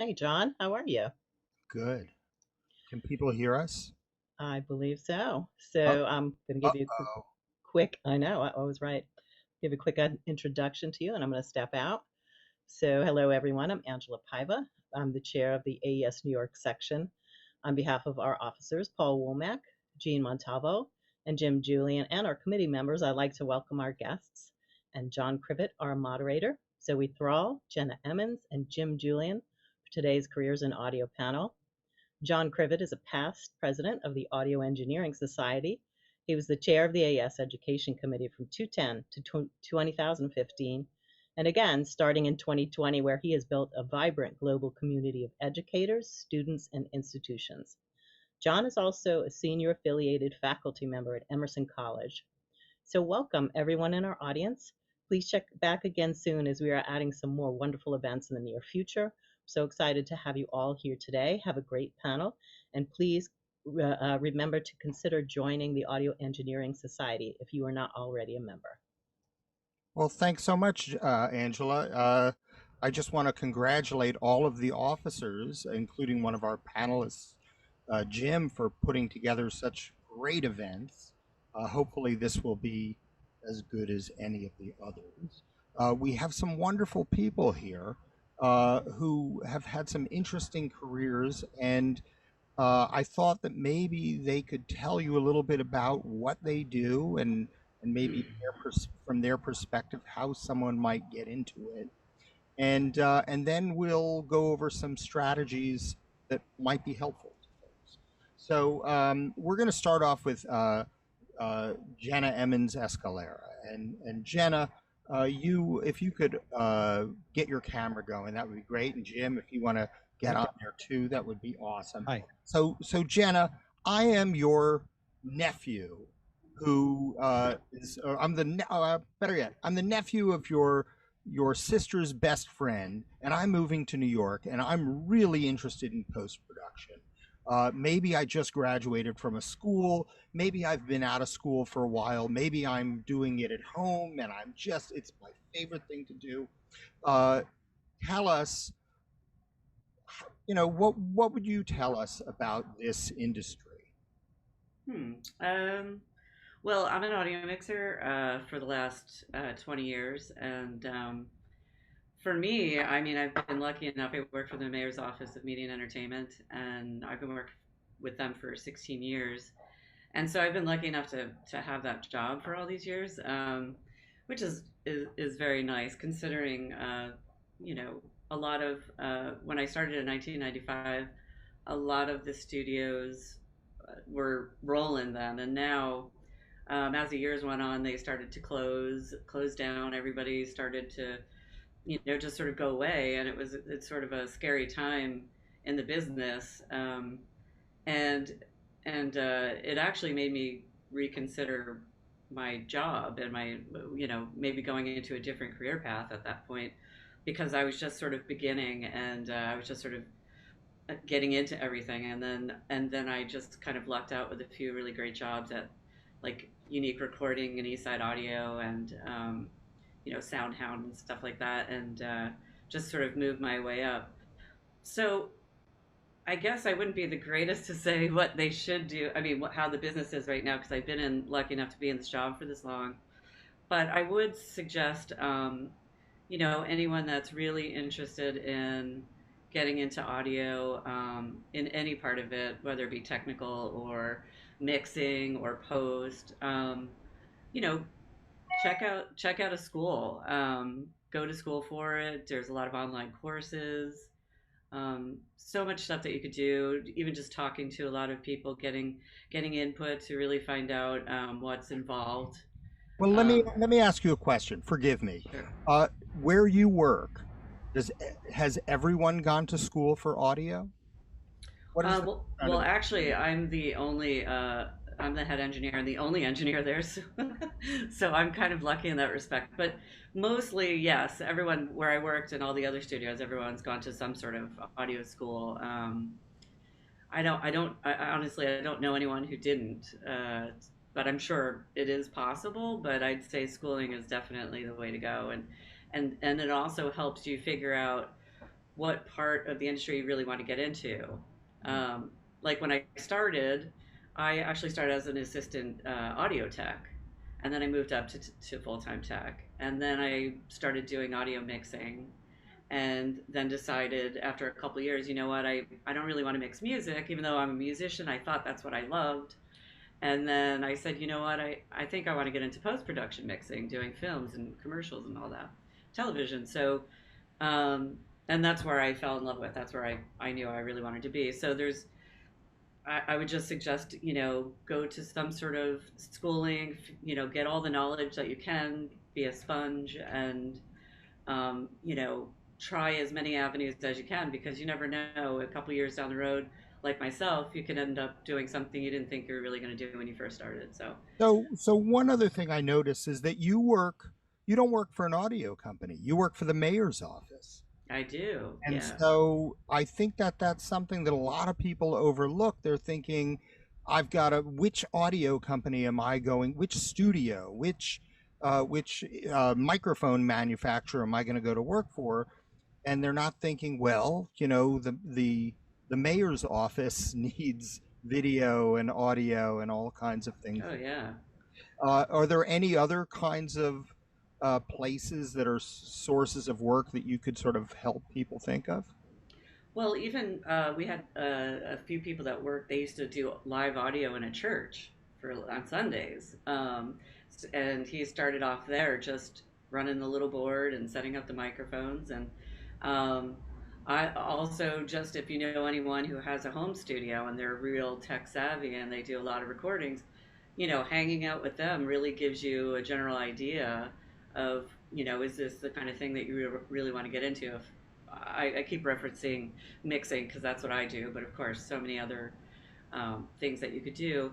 Hey, John, how are you? Good. Can people hear us? I believe so. Uh, So I'm going to give you a uh-oh. I know, I was right. Give a quick introduction to you, and I'm going to step out. So, hello, everyone. I'm Angela Paiva. I'm the chair of the AES New York section. On behalf of our officers, Paul Womack, Jean Montalvo, and Jim Julian, and our committee members, I'd like to welcome our guests and John Krivit, our moderator, Zoe Thrall, Jenna Emens, and Jim Julian for today's Careers in Audio panel. John Krivit is a past president of the Audio Engineering Society. He was the chair of the AES Education Committee from 2010 to 2015, and again, starting in 2020, where he has built a vibrant global community of educators, students, and institutions. John is also a senior affiliated faculty member at Emerson College. So, welcome everyone in our audience. Please check back again soon as we are adding some more wonderful events in the near future. So excited to have you all here today. Have a great panel. And please remember to consider joining the Audio Engineering Society if you are not already a member. Well, thanks so much, Angela. I just want to congratulate all of the officers, including one of our panelists, Jim, for putting together such great events. Hopefully, this will be as good as any of the others. We have some wonderful people here who have had some interesting careers, and I thought that maybe they could tell you a little bit about what they do and maybe from their perspective how someone might get into it, and then we'll go over some strategies that might be helpful to folks. So we're going to start off with Jenna Emens Escalera, and Jenna. If you could get your camera going, that would be great. And Jim, if you want to get on there too, that would be awesome. Hi. So Jenna, I am your nephew, who I'm better yet, I'm the nephew of your sister's best friend, and I'm moving to New York, and I'm really interested in post production. Maybe I just graduated from a school. Maybe I've been out of school for a while. Maybe I'm doing it at home, and it's my favorite thing to do. Uh, Tell us, what would you tell us about this industry? Hmm. Um, well, I'm an audio mixer for the last 20 years, and for me, I mean, I've been lucky enough. I work for the Mayor's Office of Media and Entertainment, and I've been working with them for 16 years, and so I've been lucky enough to have that job for all these years, which is very nice considering, you know, a lot of when I started in 1995, a lot of the studios were rolling then, and now as the years went on, they started to close down. Everybody started to, just sort of go away, and it's sort of a scary time in the business, and it actually made me reconsider my job and my, maybe going into a different career path at that point, because I was just sort of beginning, and I was just sort of getting into everything, and then I just kind of lucked out with a few really great jobs at like Unique Recording and Eastside Audio, and Soundhound and stuff like that, and just sort of moved my way up. So I guess I wouldn't be the greatest to say what they should do. I mean, how the business is right now, because I've been lucky enough to be in this job for this long. But I would suggest, anyone that's really interested in getting into audio, in any part of it, whether it be technical or mixing or post, you know, check out a school. Go to school for it. There's a lot of online courses. So much stuff that you could do. Even just talking to a lot of people, getting input to really find out what's involved. Well, Um, let me ask you a question. Forgive me. sure. Where you work, does has everyone gone to school for audio? What is the kind Well, of actually, I'm the head engineer and the only engineer there, so, so I'm kind of lucky in that respect. But mostly, yes, everyone where I worked and all the other studios, everyone's gone to some sort of audio school. Honestly, I don't know anyone who didn't, but I'm sure it is possible. But I'd say schooling is definitely the way to go, and it also helps you figure out what part of the industry you really want to get into. Um, like when I started, I actually started as an assistant audio tech, and then I moved up to full time tech, and then I started doing audio mixing, and then decided after a couple of years, you know what, I don't really want to mix music, even though I'm a musician. I thought that's what I loved. And then I said, you know what, I think I want to get into post production mixing, doing films and commercials and all that, television. So and that's where I fell in love with. That's where I knew I really wanted to be. So I would just suggest, go to some sort of schooling, get all the knowledge that you can, be a sponge, and, you know, try as many avenues as you can, because you never know, a couple years down the road, like myself, you could end up doing something you didn't think you were really going to do when you first started. So So one other thing I notice is that you don't work for an audio company. You work for the mayor's office. I do, And yeah. so I think that that's something that a lot of people overlook. They're thinking, I've got which audio company am I going, which studio, which microphone manufacturer am I going to go to work for? And they're not thinking, well, the mayor's office needs video and audio and all kinds of things. Oh, yeah. Are there any other kinds of places that are sources of work that you could sort of help people think of? Well, even we had a few people that worked. They used to do live audio in a church for on Sundays, and he started off there just running the little board and setting up the microphones. And um, I also, just if you know anyone who has a home studio and they're real tech savvy and they do a lot of recordings, hanging out with them really gives you a general idea of, is this the kind of thing that you really want to get into? If I keep referencing mixing because that's what I do, but of course, so many other things that you could do.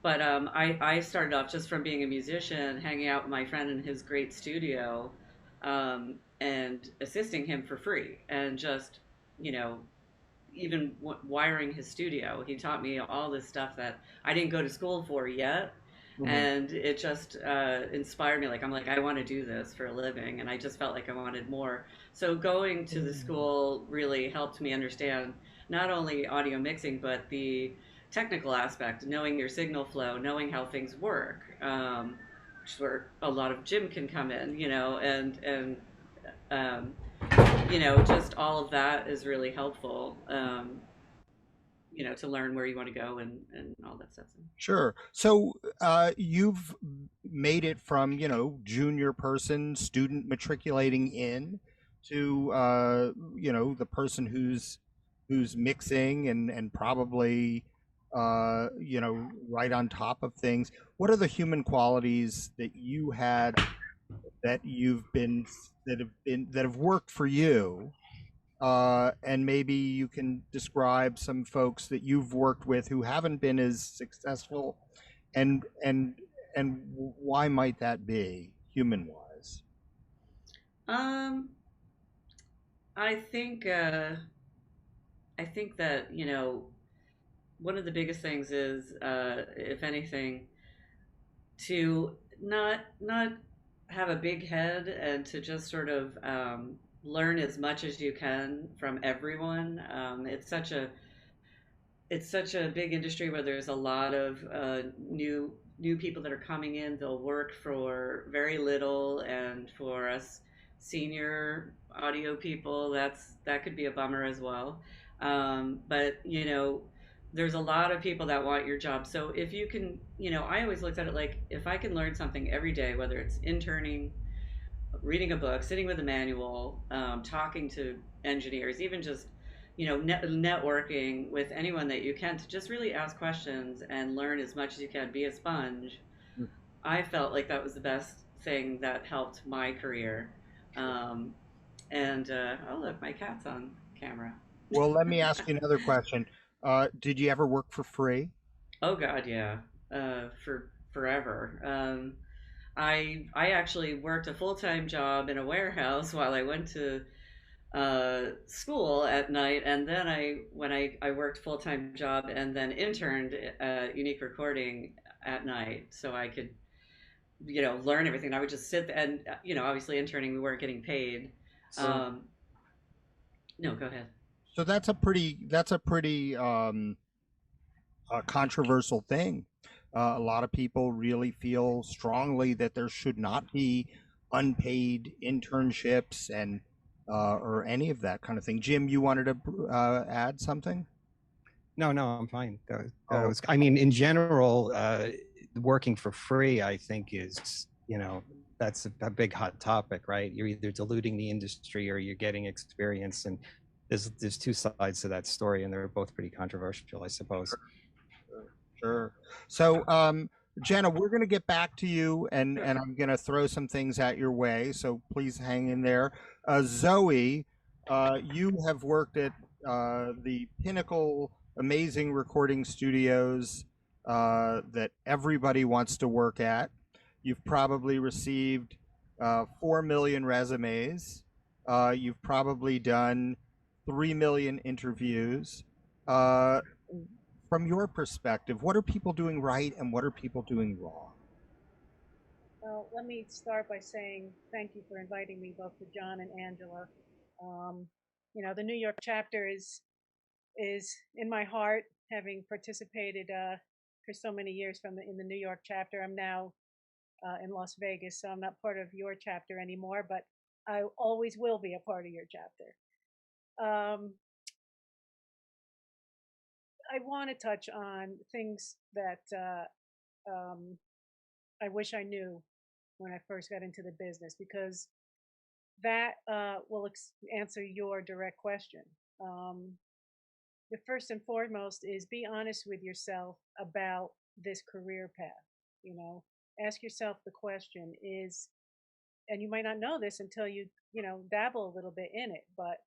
But I started off just from being a musician, hanging out with my friend in his great studio, and assisting him for free, and just, you know, even wiring his studio. He taught me all this stuff that I didn't go to school for yet. Mhm. And it just inspired me. Like, I'm like, I want to do this for a living. And I just felt like I wanted more. So going to the school really helped me understand not only audio mixing, but the technical aspect, knowing your signal flow, knowing how things work, which is where a lot of Jim can come in, um, just all of that is really helpful, to learn where you want to go and all that stuff. Sure. So you've made it from, junior person, student matriculating in to, the person who's mixing and probably, right on top of things. What are the human qualities that you had that that have worked for you, and maybe you can describe some folks that you've worked with who haven't been as successful, and why might that be, human wise? Um, I think that one of the biggest things is, if anything, to not have a big head, and to just sort of learn as much as you can from everyone. It's such a big industry where there's a lot of new people that are coming in. They'll work for very little, and for us senior audio people, that could be a bummer as well. But there's a lot of people that want your job. So if you can, I always looked at it like, if I can learn something every day, whether it's interning, reading a book, sitting with a manual, talking to engineers, even just networking with anyone that you can, to just really ask questions and learn as much as you can, be a sponge. I felt like that was the best thing that helped my career. Um, and oh, look, my cat's on camera. Well, let me ask you another question. Did you ever work for free? Oh God, yeah, for forever. I actually worked a full time job in a warehouse while I went to school at night, and then I worked full time job and then interned at Unique Recording at night, so I could learn everything. I would just sit and obviously interning, we weren't getting paid. Sure. Um, No, go ahead. So that's a pretty controversial thing. A lot of people really feel strongly that there should not be unpaid internships and or any of that kind of thing. Jim, you wanted to add something? No, I'm fine. Oh, I mean, in general, working for free, I think is, that's a big hot topic, right? You're either diluting the industry or you're getting experience, and there's two sides to that story, and they're both pretty controversial, I suppose. sure. So, Jenna, we're going to get back to you, and Sure. I'm going to throw some things at your way. So please hang in there. Zoe, you have worked at the pinnacle, amazing recording studios that everybody wants to work at. You've probably received 4 million resumes. You've probably done 3 million interviews. Uh, from your perspective, what are people doing right and what are people doing wrong? Well, let me start by saying thank you for inviting me, both to John and Angela. Um, the New York chapter is in my heart, having participated for so many years in the New York chapter. I'm now in Las Vegas, so I'm not part of your chapter anymore, but I always will be a part of your chapter. I want to touch on things that I wish I knew when I first got into the business, because that will answer your direct question. The first and foremost is be honest with yourself about this career path. Ask yourself the question is, and you might not know this until you dabble a little bit in it, but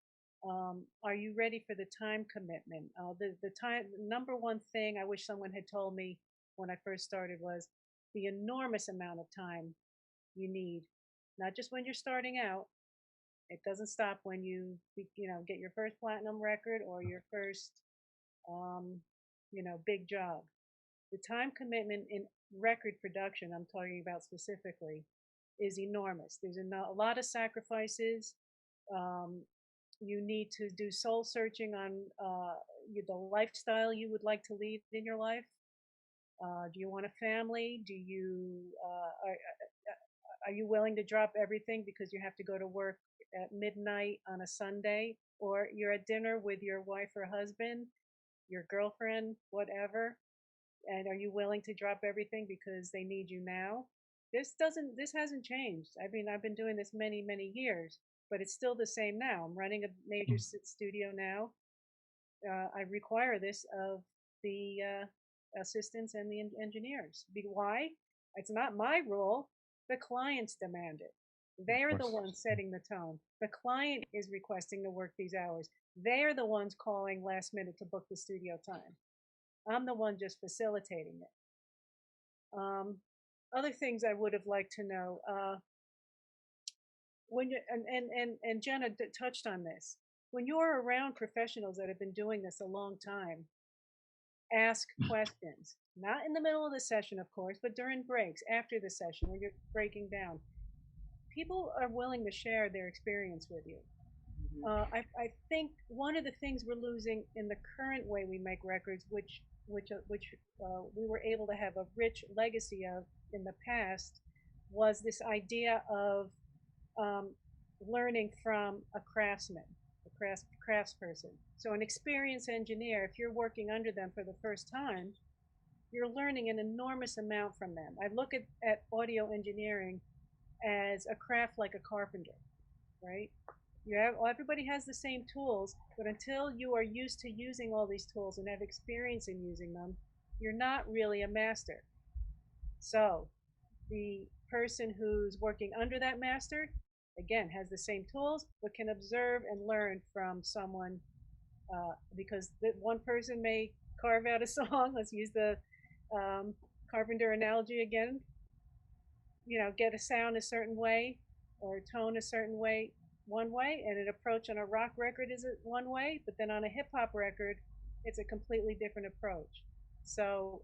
are you ready for the time commitment? The number one thing I wish someone had told me when I first started was the enormous amount of time you need, not just when you're starting out. It doesn't stop when you get your first platinum record or your first big job. The time commitment in record production, I'm talking about specifically, is enormous. There's a lot of sacrifices. You need to do soul searching on the lifestyle you would like to lead in your life. Do you want a family? Are you willing to drop everything because you have to go to work at midnight on a Sunday, or you're at dinner with your wife or husband, your girlfriend, whatever, and are you willing to drop everything because they need you now? This hasn't changed. I mean, I've been doing this many years, but it's still the same now. I'm running a major studio now. I require this of the assistants and the engineers. Why? It's not my rule. The clients demand it. They are the ones setting the tone. The client is requesting to work these hours. They are the ones calling last minute to book the studio time. I'm the one just facilitating it. Other things I would have liked to know. When you and Jenna touched on this. When you're around professionals that have been doing this a long time, ask questions. Not in the middle of the session, of course, but during breaks, after the session, when you're breaking down. People are willing to share their experience with you. I think one of the things we're losing in the current way we make records, which we were able to have a rich legacy of in the past, was this idea of learning from a craftsman, a craftsperson. So an experienced engineer, if you're working under them for the first time, you're learning an enormous amount from them. I look at audio engineering as a craft like a carpenter, right? Everybody has the same tools, but until you are used to using all these tools and have experience in using them, you're not really a master. So the person who's working under that master, again, has the same tools, but can observe and learn from someone, because one person may carve out a song. Let's use the carpenter analogy again. Get a sound a certain way or a tone a certain way, one way, and an approach on a rock record is one way, but then on a hip hop record, it's a completely different approach. So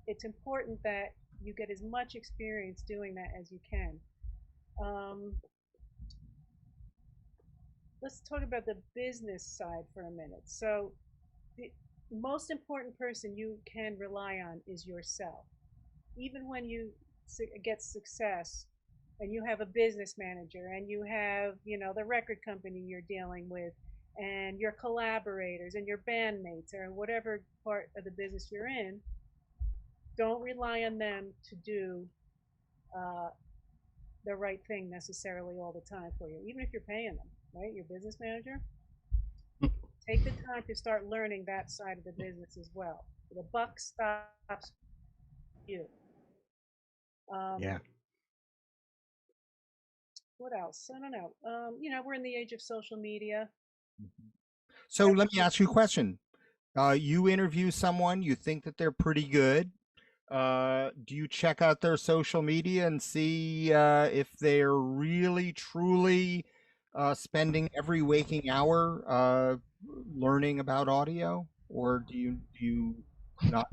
it's important that you get as much experience doing that as you can. let's talk about the business side for a minute. So the most important person you can rely on is yourself. Even when you get success and you have a business manager and you have, the record company you're dealing with and your collaborators and your bandmates or whatever part of the business you're in, don't rely on them to do uh, the right thing necessarily all the time for you, even if you're paying them, right? Your business manager, take the time to start learning that side of the business as well. The buck stops with you. Yeah. What else? I don't know. We're in the age of social media. So let me ask you a question. You interview someone, you think that they're pretty good. Do you check out their social media and see if they're really, truly spending every waking hour learning about audio, or do you not?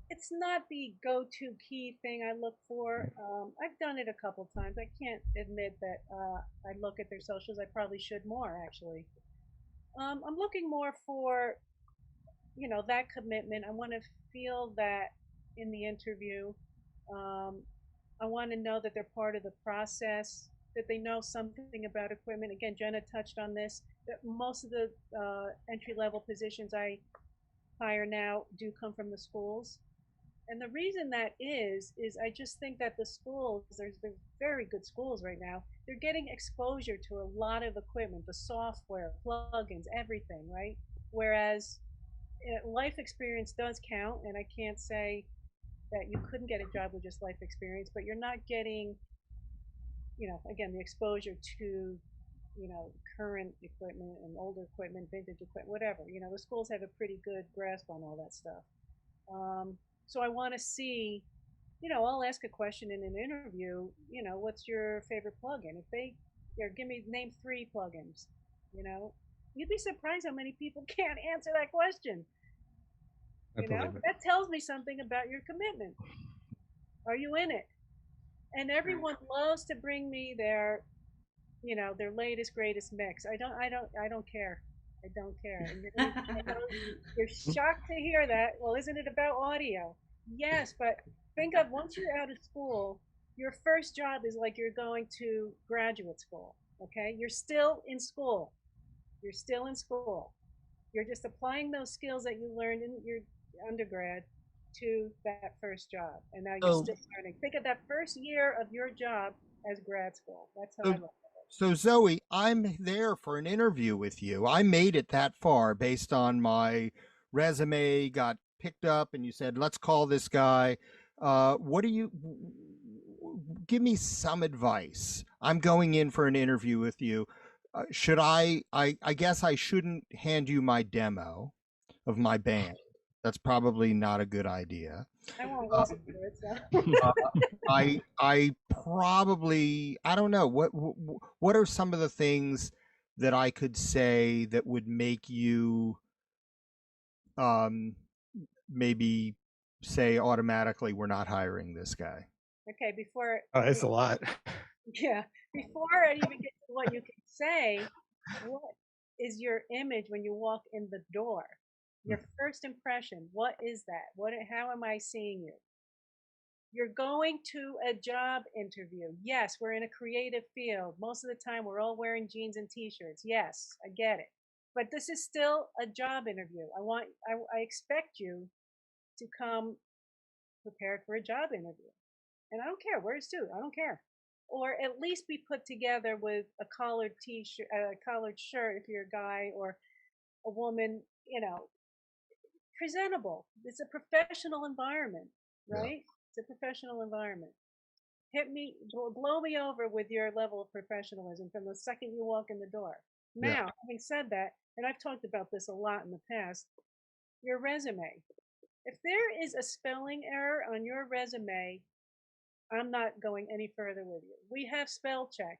It's not the go-to key thing I look for. I've done it a couple times. I can't admit that I look at their socials. I probably should more, actually. I'm looking more for, that commitment. I want to feel that in the interview. Um, I want to know that they're part of the process, that they know something about equipment. Again, Jenna touched on this, that most of the entry-level positions I hire now do come from the schools. And the reason that is I just think that the schools, there's very good schools right now. They're getting exposure to a lot of equipment, the software, plugins, everything, right? Whereas life experience does count, and I can't say that you couldn't get a job with just life experience, but you're not getting, again, the exposure to, current equipment and older equipment, vintage equipment, whatever. The schools have a pretty good grasp on all that stuff. So I want to see, I'll ask a question in an interview, what's your favorite plugin? If they, give me, name 3 plugins, you'd be surprised how many people can't answer that question. I believe it. That tells me something about your commitment. Are you in it? And everyone loves to bring me their, their latest, greatest mix. I don't care. I don't care. And you're shocked to hear that. Well, isn't it about audio? Yes, but think of, once you're out of school, your first job is like you're going to graduate school. Okay, you're still in school. You're still in school. You're just applying those skills that you learned in your undergrad to that first job, and now you're So, still learning. Think of that first year of your job as grad school. That's how I so, look. so Zoe, I'm there for an interview with you. I made it that far based on my resume, got picked up, and you said, let's call this guy. What do you give me some advice? I'm going in for an interview with you. Should I guess I shouldn't hand you my demo of my band. That's probably not a good idea. I won't Uh, listen to it. So I probably, I don't know, what are some of the things that I could say that would make you um maybe say automatically we're not hiring this guy? okay, before Oh, it's a lot. yeah, before I even get to what you can say, what is your image when you walk in the door? Your first impression, what is that? How am I seeing you? You're going to a job interview. Yes, we're in a creative field. Most of the time, we're all wearing jeans and t-shirts. Yes, I get it. But this is still a job interview. I expect you to come prepared for a job interview. And I don't care, wear a suit, I don't care. Or at least be put together with a collared t-shirt, a collared shirt if you're a guy, or a woman, presentable. It's a professional environment, Yeah. right? It's a professional environment. Blow me over with your level of professionalism from the second you walk in the door. Yeah. Now, having said that, and I've talked about this a lot in the past, your resume. If there is a spelling error on your resume, I'm not going any further with you. We have spell check.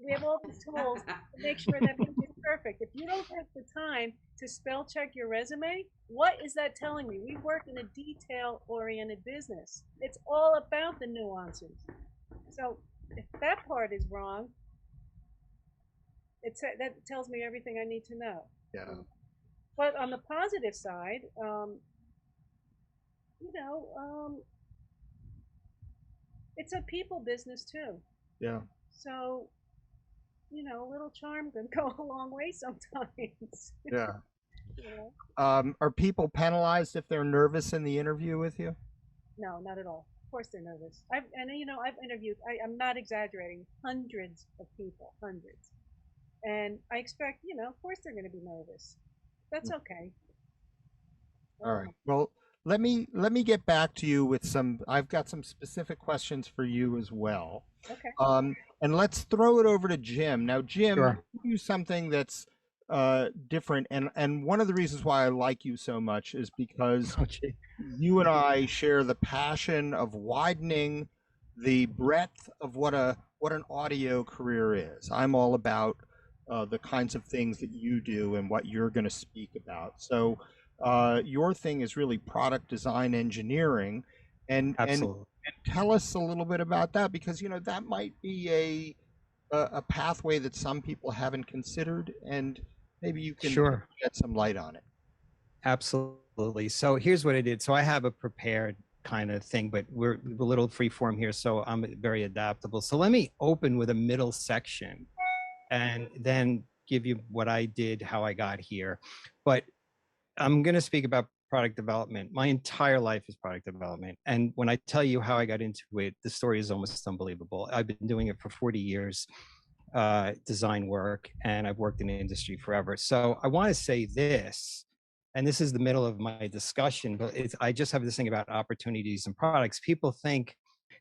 We have all these tools to make sure that everything's perfect. If you don't take the time to spell check your resume, what is that telling me? We work in a detail-oriented business. It's all about the nuances. So if that part is wrong, that tells me everything I need to know. Yeah. But on the positive side, you know, it's a people business too. Yeah. So, you know, a little charm can go a long way sometimes. Yeah. You know? Are people penalized if they're nervous in the interview with you? No, not at all. Of course they're nervous. I've interviewed, I'm not exaggerating, hundreds of people, hundreds. And I expect, you know, of course they're going to be nervous. That's okay. All right. Well, let me get back to you with some. I've got some specific questions for you as well. Okay. And let's throw it over to Jim. Now, Jim, Sure. you do something that's different, and one of the reasons why I like you so much is because you and I share the passion of widening the breadth of what an audio career is. I'm all about the kinds of things that you do and what you're going to speak about. So your thing is really product design engineering, and Absolutely. and tell us a little bit about that, because you know that might be a pathway that some people haven't considered, and maybe you can Sure. shed some light on it. Absolutely. So here's what I did. So I have a prepared kind of thing, but we're a little free form here, so I'm very adaptable. So let me open with a middle section and then give you what I did, how I got here. But I'm going to speak about product development. My entire life is product development. And when I tell you how I got into it, the story is almost unbelievable. I've been doing it for 40 years, design work, and I've worked in the industry forever. So I want to say this, and this is the middle of my discussion, but I just have this thing about opportunities and products. People think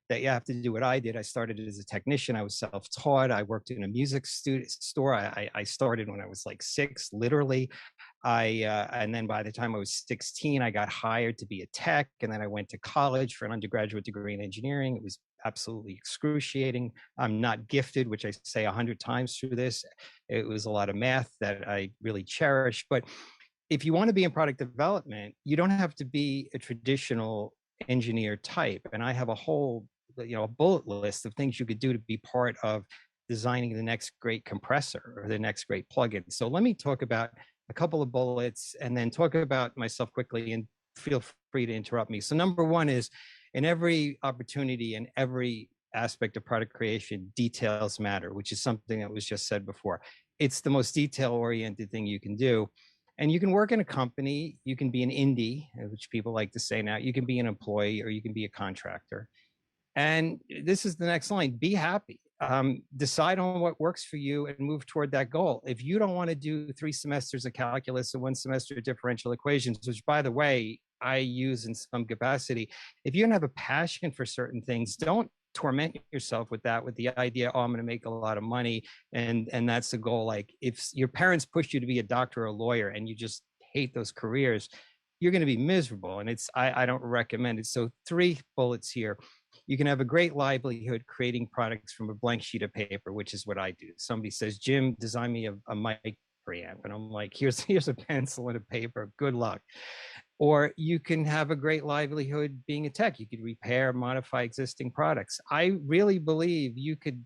that you have to do what I did. I started as a technician. I was self-taught. I worked in a music store. I started when I was like 6, literally. And then by the time I was 16, I got hired to be a tech. And then I went to college for an undergraduate degree in engineering. It was absolutely excruciating. I'm not gifted, which I say 100 times through this. It was a lot of math that I really cherish. But if you want to be in product development, you don't have to be a traditional engineer type. And I have a whole, a bullet list of things you could do to be part of designing the next great compressor or the next great plugin. So let me talk about a couple of bullets and then talk about myself quickly, and feel free to interrupt me. So number one is, in every opportunity and every aspect of product creation, details matter, which is something that was just said before. It's the most detail-oriented thing you can do. And you can work in a company, you can be an indie, which people like to say now, you can be an employee, or you can be a contractor. And this is the next line: be happy. Decide on what works for you and move toward that goal. If you don't want to do 3 semesters of calculus and 1 semester of differential equations, which by the way, I use in some capacity, if you don't have a passion for certain things, don't torment yourself with that, with the idea, oh, I'm going to make a lot of money. And that's the goal. Like if your parents push you to be a doctor or a lawyer and you just hate those careers, you're going to be miserable. And I don't recommend it. So 3 bullets here. You can have a great livelihood creating products from a blank sheet of paper, which is what I do. Somebody says, Jim, design me a mic preamp. And I'm like, here's a pencil and a paper. Good luck. Or you can have a great livelihood being a tech. You could repair, modify existing products. I really believe you could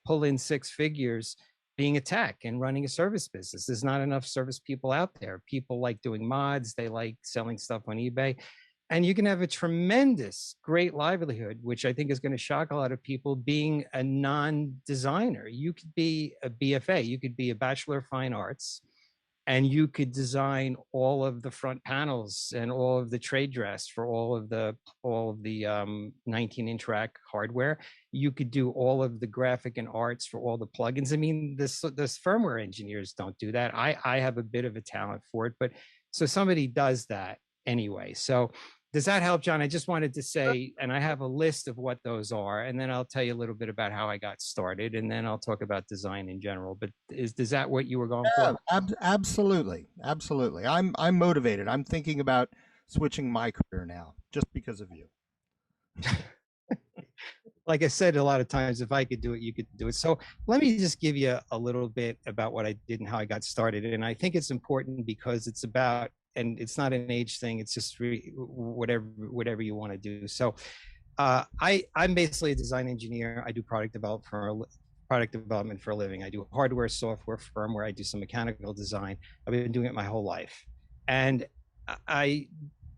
pull in 6 figures being a tech and running a service business. There's not enough service people out there. People like doing mods. They like selling stuff on eBay. And you can have a tremendous, great livelihood, which I think is going to shock a lot of people, being a non-designer. You could be a BFA, you could be a Bachelor of Fine Arts, and you could design all of the front panels and all of the trade dress for all of the 19-inch rack hardware. You could do all of the graphic and arts for all the plugins. I mean, this firmware engineers don't do that. I have a bit of a talent for it, but so somebody does that anyway. So does that help, John? I just wanted to say, and I have a list of what those are, and then I'll tell you a little bit about how I got started, and then I'll talk about design in general. But is that what you were going for? Absolutely, absolutely. I'm motivated. I'm thinking about switching my career now just because of you. Like I said, a lot of times, if I could do it, you could do it. So let me just give you a little bit about what I did and how I got started. And I think it's important because it's about, and it's not an age thing. It's just whatever you want to do. So I'm basically a design engineer. I do product development product development for a living. I do hardware, software, firmware. I do some mechanical design. I've been doing it my whole life. And I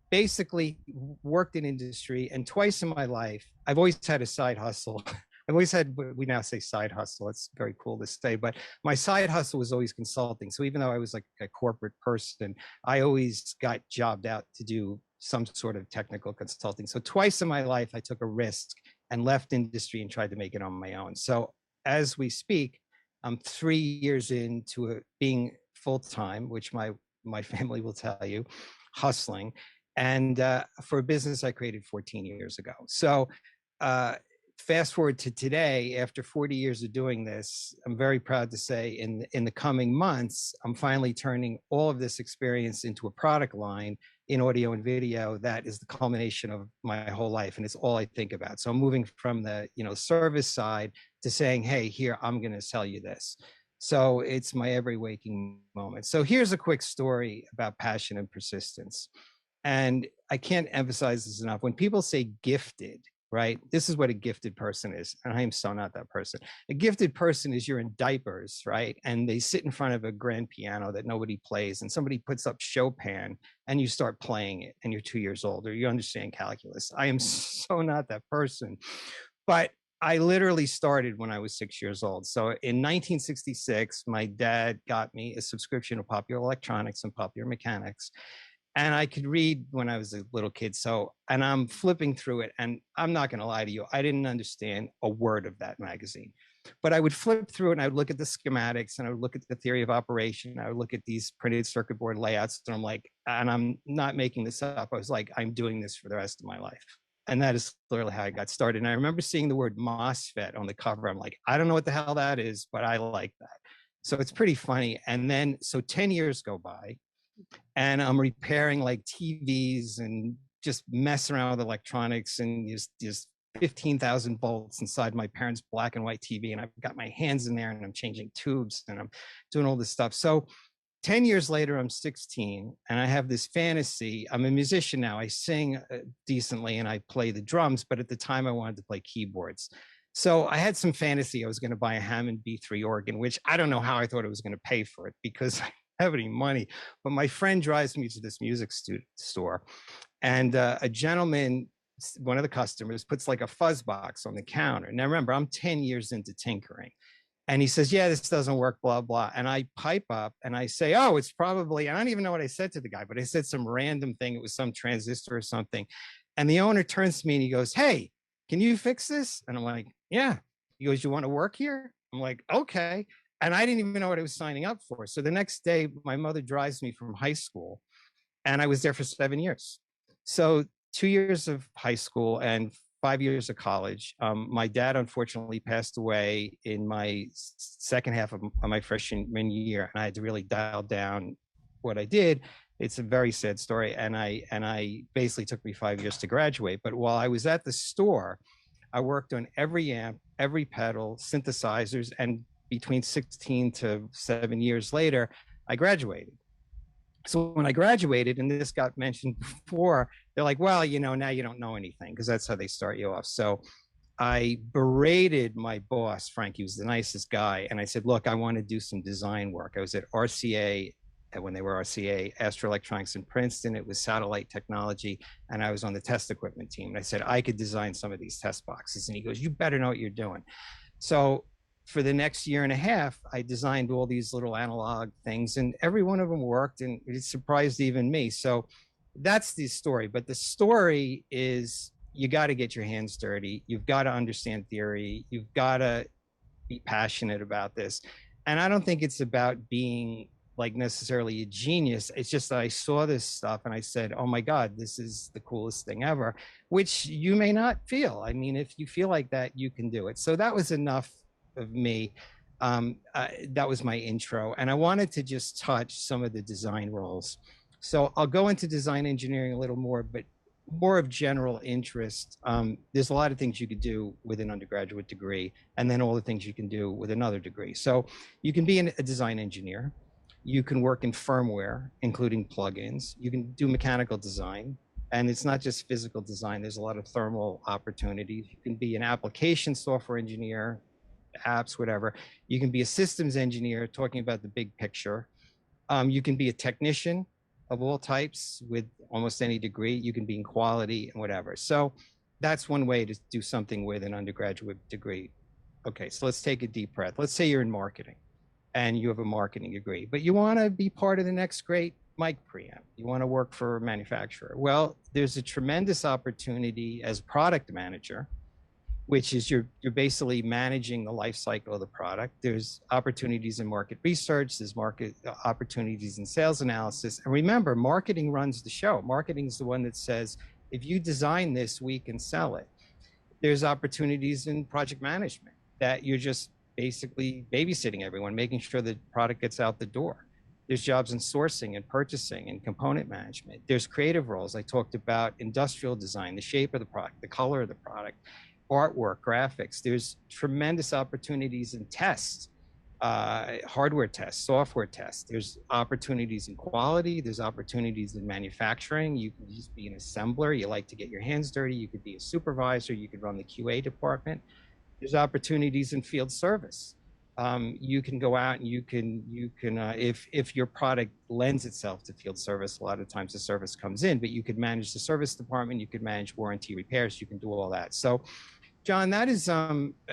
basically worked in industry, and twice in my life, I've always had a side hustle. I've always had, we now say side hustle. It's very cool to say, but my side hustle was always consulting. So even though I was like a corporate person, I always got jobbed out to do some sort of technical consulting. So twice in my life, I took a risk and left industry and tried to make it on my own. So as we speak, I'm 3 years into being full-time, which my family will tell you, hustling, and for a business I created 14 years ago. So fast forward to today, after 40 years of doing this, I'm very proud to say in the coming months, I'm finally turning all of this experience into a product line in audio and video that is the culmination of my whole life, and it's all I think about. So I'm moving from the service side to saying, hey, here, I'm going to sell you this. So it's my every waking moment. So here's a quick story about passion and persistence. And I can't emphasize this enough. When people say gifted, right? This is what a gifted person is. And I am so not that person. A gifted person is you're in diapers, right? And they sit in front of a grand piano that nobody plays, and somebody puts up Chopin and you start playing it, and you're 2 years old, or you understand calculus. I am so not that person. But I literally started when I was 6 years old. So in 1966, my dad got me a subscription of Popular Electronics and Popular Mechanics. And I could read when I was a little kid. So, and I'm flipping through it, and I'm not going to lie to you, I didn't understand a word of that magazine. But I would flip through it, and I would look at the schematics, and I would look at the theory of operation. I would look at these printed circuit board layouts, and I'm like, and I'm not making this up. I was like, I'm doing this for the rest of my life. And that is clearly how I got started. And I remember seeing the word MOSFET on the cover. I'm like, I don't know what the hell that is, but I like that. So it's pretty funny. And then, so 10 years go by, and I'm repairing like TVs and just messing around with electronics, and just 15,000 volts inside my parents' black and white TV. And I've got my hands in there, and I'm changing tubes, and I'm doing all this stuff. So 10 years later, I'm 16, and I have this fantasy. I'm a musician now. I sing decently, and I play the drums, but at the time I wanted to play keyboards. So I had some fantasy. I was going to buy a Hammond B3 organ, which I don't know how I thought I was going to pay for it, because I have any money. But my friend drives me to this music store, and a gentleman, one of the customers, puts like a fuzz box on the counter. Now remember, I'm 10 years into tinkering. And he says, yeah, this doesn't work, blah, blah. And I pipe up and I say, oh, it's probably, I don't even know what I said to the guy, but I said some random thing. It was some transistor or something. And the owner turns to me and he goes, hey, can you fix this? And I'm like, yeah. He goes, you want to work here? I'm like, okay. And I didn't even know what I was signing up for. So the next day, my mother drives me from high school, and I was there for 7 years. So 2 years of high school and 5 years of college. My dad unfortunately passed away in my second half of my freshman year, and I had to really dial down what I did. It's a very sad story, and I basically took me 5 years to graduate. But while I was at the store, I worked on every amp, every pedal, synthesizers, and between 16 to 7 years later, I graduated. So when I graduated, and this got mentioned before, they're like, well, now you don't know anything, because that's how they start you off. So I berated my boss, Frank. He was the nicest guy. And I said, look, I want to do some design work. I was at RCA, when they were RCA, Astro Electronics in Princeton. It was satellite technology. And I was on the test equipment team. And I said, I could design some of these test boxes. And he goes, you better know what you're doing. So for the next year and a half, I designed all these little analog things, and every one of them worked, and it surprised even me. So that's the story. But the story is, you got to get your hands dirty. You've got to understand theory. You've got to be passionate about this. And I don't think it's about being like necessarily a genius. It's just that I saw this stuff and I said, oh my God, this is the coolest thing ever, which you may not feel. I mean, if you feel like that, you can do it. So that was enough of me. That was my intro, and I wanted to just touch some of the design roles. So I'll go into design engineering a little more, but more of general interest. There's a lot of things you could do with an undergraduate degree, and then all the things you can do with another degree. So you can be a design engineer. You can work in firmware, including plugins. You can do mechanical design. And it's not just physical design. There's a lot of thermal opportunities. You can be an application software engineer, apps, whatever. You can be a systems engineer talking about the big picture. You can be a technician of all types with almost any degree. You can be in quality and whatever. So that's one way to do something with an undergraduate degree. Okay, so let's take a deep breath. Let's say you're in marketing and you have a marketing degree, but you want to be part of the next great mic preamp. You want to work for a manufacturer. Well, there's a tremendous opportunity as product manager, which is you're basically managing the life cycle of the product. There's opportunities in market research, there's market opportunities in sales analysis. And remember, marketing runs the show. Marketing is the one that says, if you design this, we can sell it. There's opportunities in project management that you're just basically babysitting everyone, making sure the product gets out the door. There's jobs in sourcing and purchasing and component management. There's creative roles. I talked about industrial design, the shape of the product, the color of the product, artwork, graphics. There's tremendous opportunities in tests, hardware tests, software tests. There's opportunities in quality. There's opportunities in manufacturing. You can just be an assembler. You like to get your hands dirty. You could be a supervisor. You could run the QA department. There's opportunities in field service. You can go out and you can if your product lends itself to field service, a lot of times the service comes in, but you could manage the service department, you could manage warranty repairs, you can do all that. So, John, that is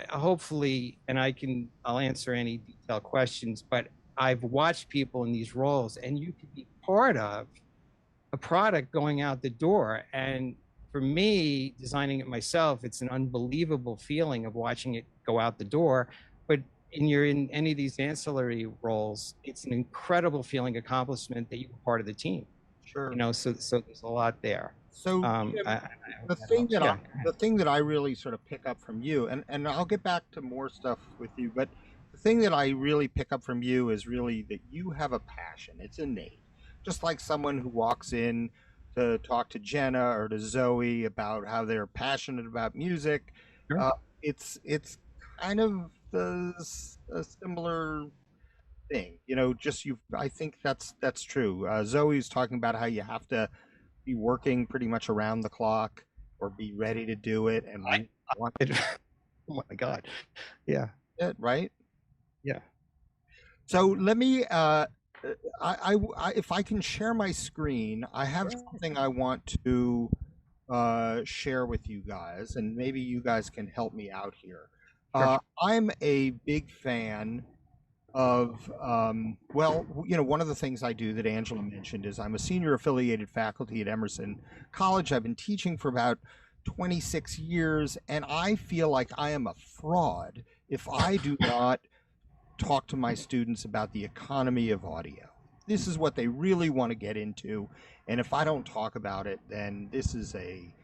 hopefully, and I'll answer any detailed questions, but I've watched people in these roles, and you could be part of a product going out the door. And for me, designing it myself, it's an unbelievable feeling of watching it go out the door. But you're in any of these ancillary roles, it's an incredible feeling accomplishment that you're part of the team. Sure. You know, so there's a lot there. So the thing that I really sort of pick up from you, and I'll get back to more stuff with you, but the thing that I really pick up from you is really that you have a passion. It's innate. Just like someone who walks in to talk to Jenna or to Zoe about how they're passionate about music. Sure. It's kind of a similar thing, you know. I think that's true. Zoe's talking about how you have to be working pretty much around the clock or be ready to do it, and I want it. Oh my God, yeah, right, yeah. So let me if I can share my screen, I have something I want to share with you guys, and maybe you guys can help me out here. Sure. I'm a big fan of, well, you know, one of the things I do that Angela mentioned is I'm a senior affiliated faculty at Emerson College. I've been teaching for about 26 years, and I feel like I am a fraud if I do not talk to my students about the economy of audio. This is what they really want to get into, and if I don't talk about it, then this is a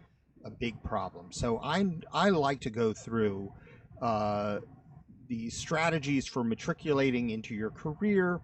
big problem. So I like to go through the strategies for matriculating into your career,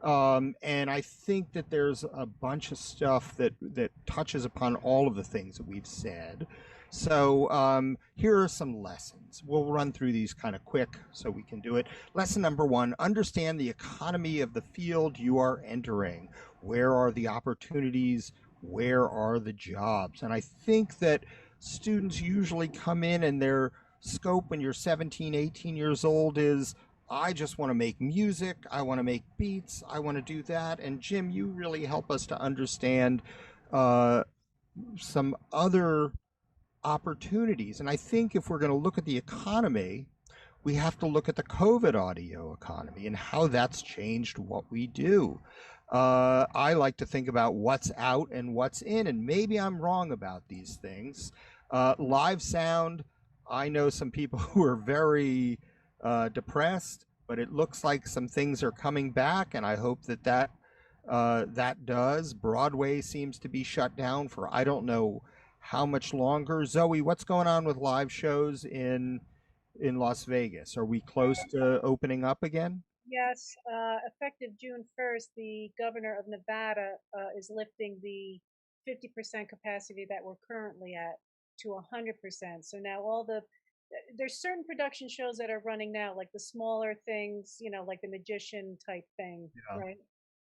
and I think that there's a bunch of stuff that touches upon all of the things that we've said. So here are some lessons. We'll run through these kind of quick so we can do it. Lesson number 1, understand the economy of the field you are entering. Where are the opportunities? Where are the jobs? And I think that students usually come in and their scope when you're 17, 18 years old is, I just want to make music, I want to make beats, I want to do that. And Jim, you really help us to understand some other opportunities. And I think if we're going to look at the economy, we have to look at the COVID audio economy and how that's changed what we do. I like to think about what's out and what's in, and maybe I'm wrong about these things. Live sound, I know some people who are very depressed, but it looks like some things are coming back, and I hope that does. Broadway seems to be shut down for I don't know how much longer. Zoe, what's going on with live shows in Las Vegas? Are we close to opening up again? Yes, effective June 1st, the governor of Nevada is lifting the 50% capacity that we're currently at to 100%. So now there's certain production shows that are running now, like the smaller things, you know, like the magician type thing, right?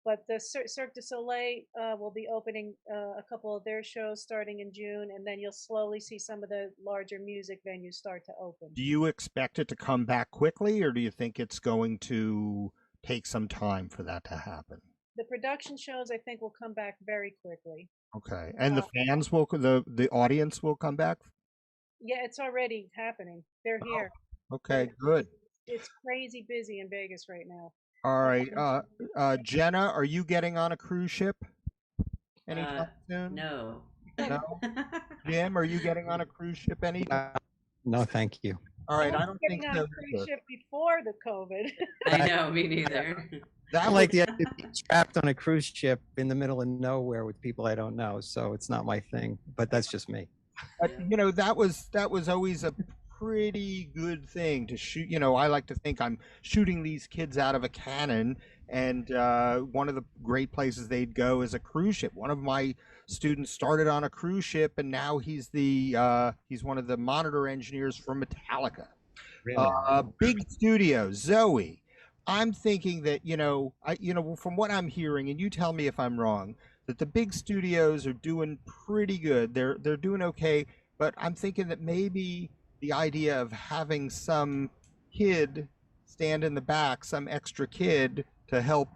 but the Cirque du Soleil will be opening a couple of their shows starting in June, and then you'll slowly see some of the larger music venues start to open. Do you expect it to come back quickly, or do you think it's going to take some time for that to happen? The production shows, I think, will come back very quickly. Okay, and the fans will, the audience will come back? Yeah, it's already happening. They're here. Okay, good. It's crazy busy in Vegas right now. All right, Jenna, are you getting on a cruise ship anytime soon? No. No? Jim, are you getting on a cruise ship anytime? No, thank you. All right, I don't think getting on so. a cruise ship before the COVID. I know, me neither. That I like the idea of being trapped on a cruise ship in the middle of nowhere with people I don't know, so it's not my thing. But that's just me. But, you know, that was always a pretty good thing to shoot. You know, I like to think I'm shooting these kids out of a cannon, and one of the great places they'd go is a cruise ship. One of my students started on a cruise ship, and now he's one of the monitor engineers for Metallica. Really? Big studios. Zoe, I'm thinking that, from what I'm hearing, and you tell me if I'm wrong, that the big studios are doing pretty good. They're doing okay, but I'm thinking that maybe the idea of having some kid stand in the back, some extra kid to help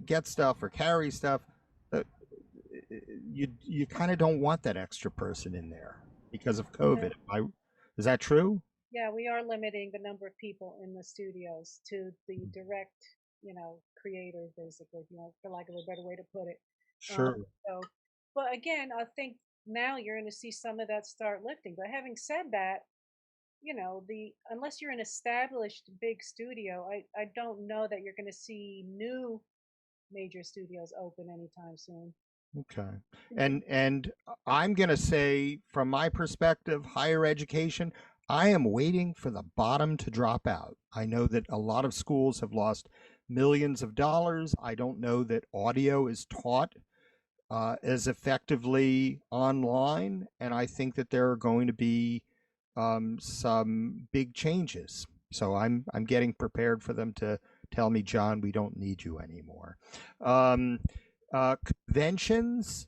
get stuff or carry stuff, you kind of don't want that extra person in there because of COVID. Is that true? Yeah, we are limiting the number of people in the studios to the direct, creators, basically, for lack of a better way to put it. Sure. But again, I think now you're going to see some of that start lifting. But having said that, unless you're an established big studio, I don't know that you're going to see new major studios open anytime soon. Okay. And I'm going to say, from my perspective, higher education, I am waiting for the bottom to drop out. I know that a lot of schools have lost millions of dollars. I don't know that audio is taught as effectively online, and I think that there are going to be some big changes. So I'm getting prepared for them to tell me, John, we don't need you anymore. Conventions,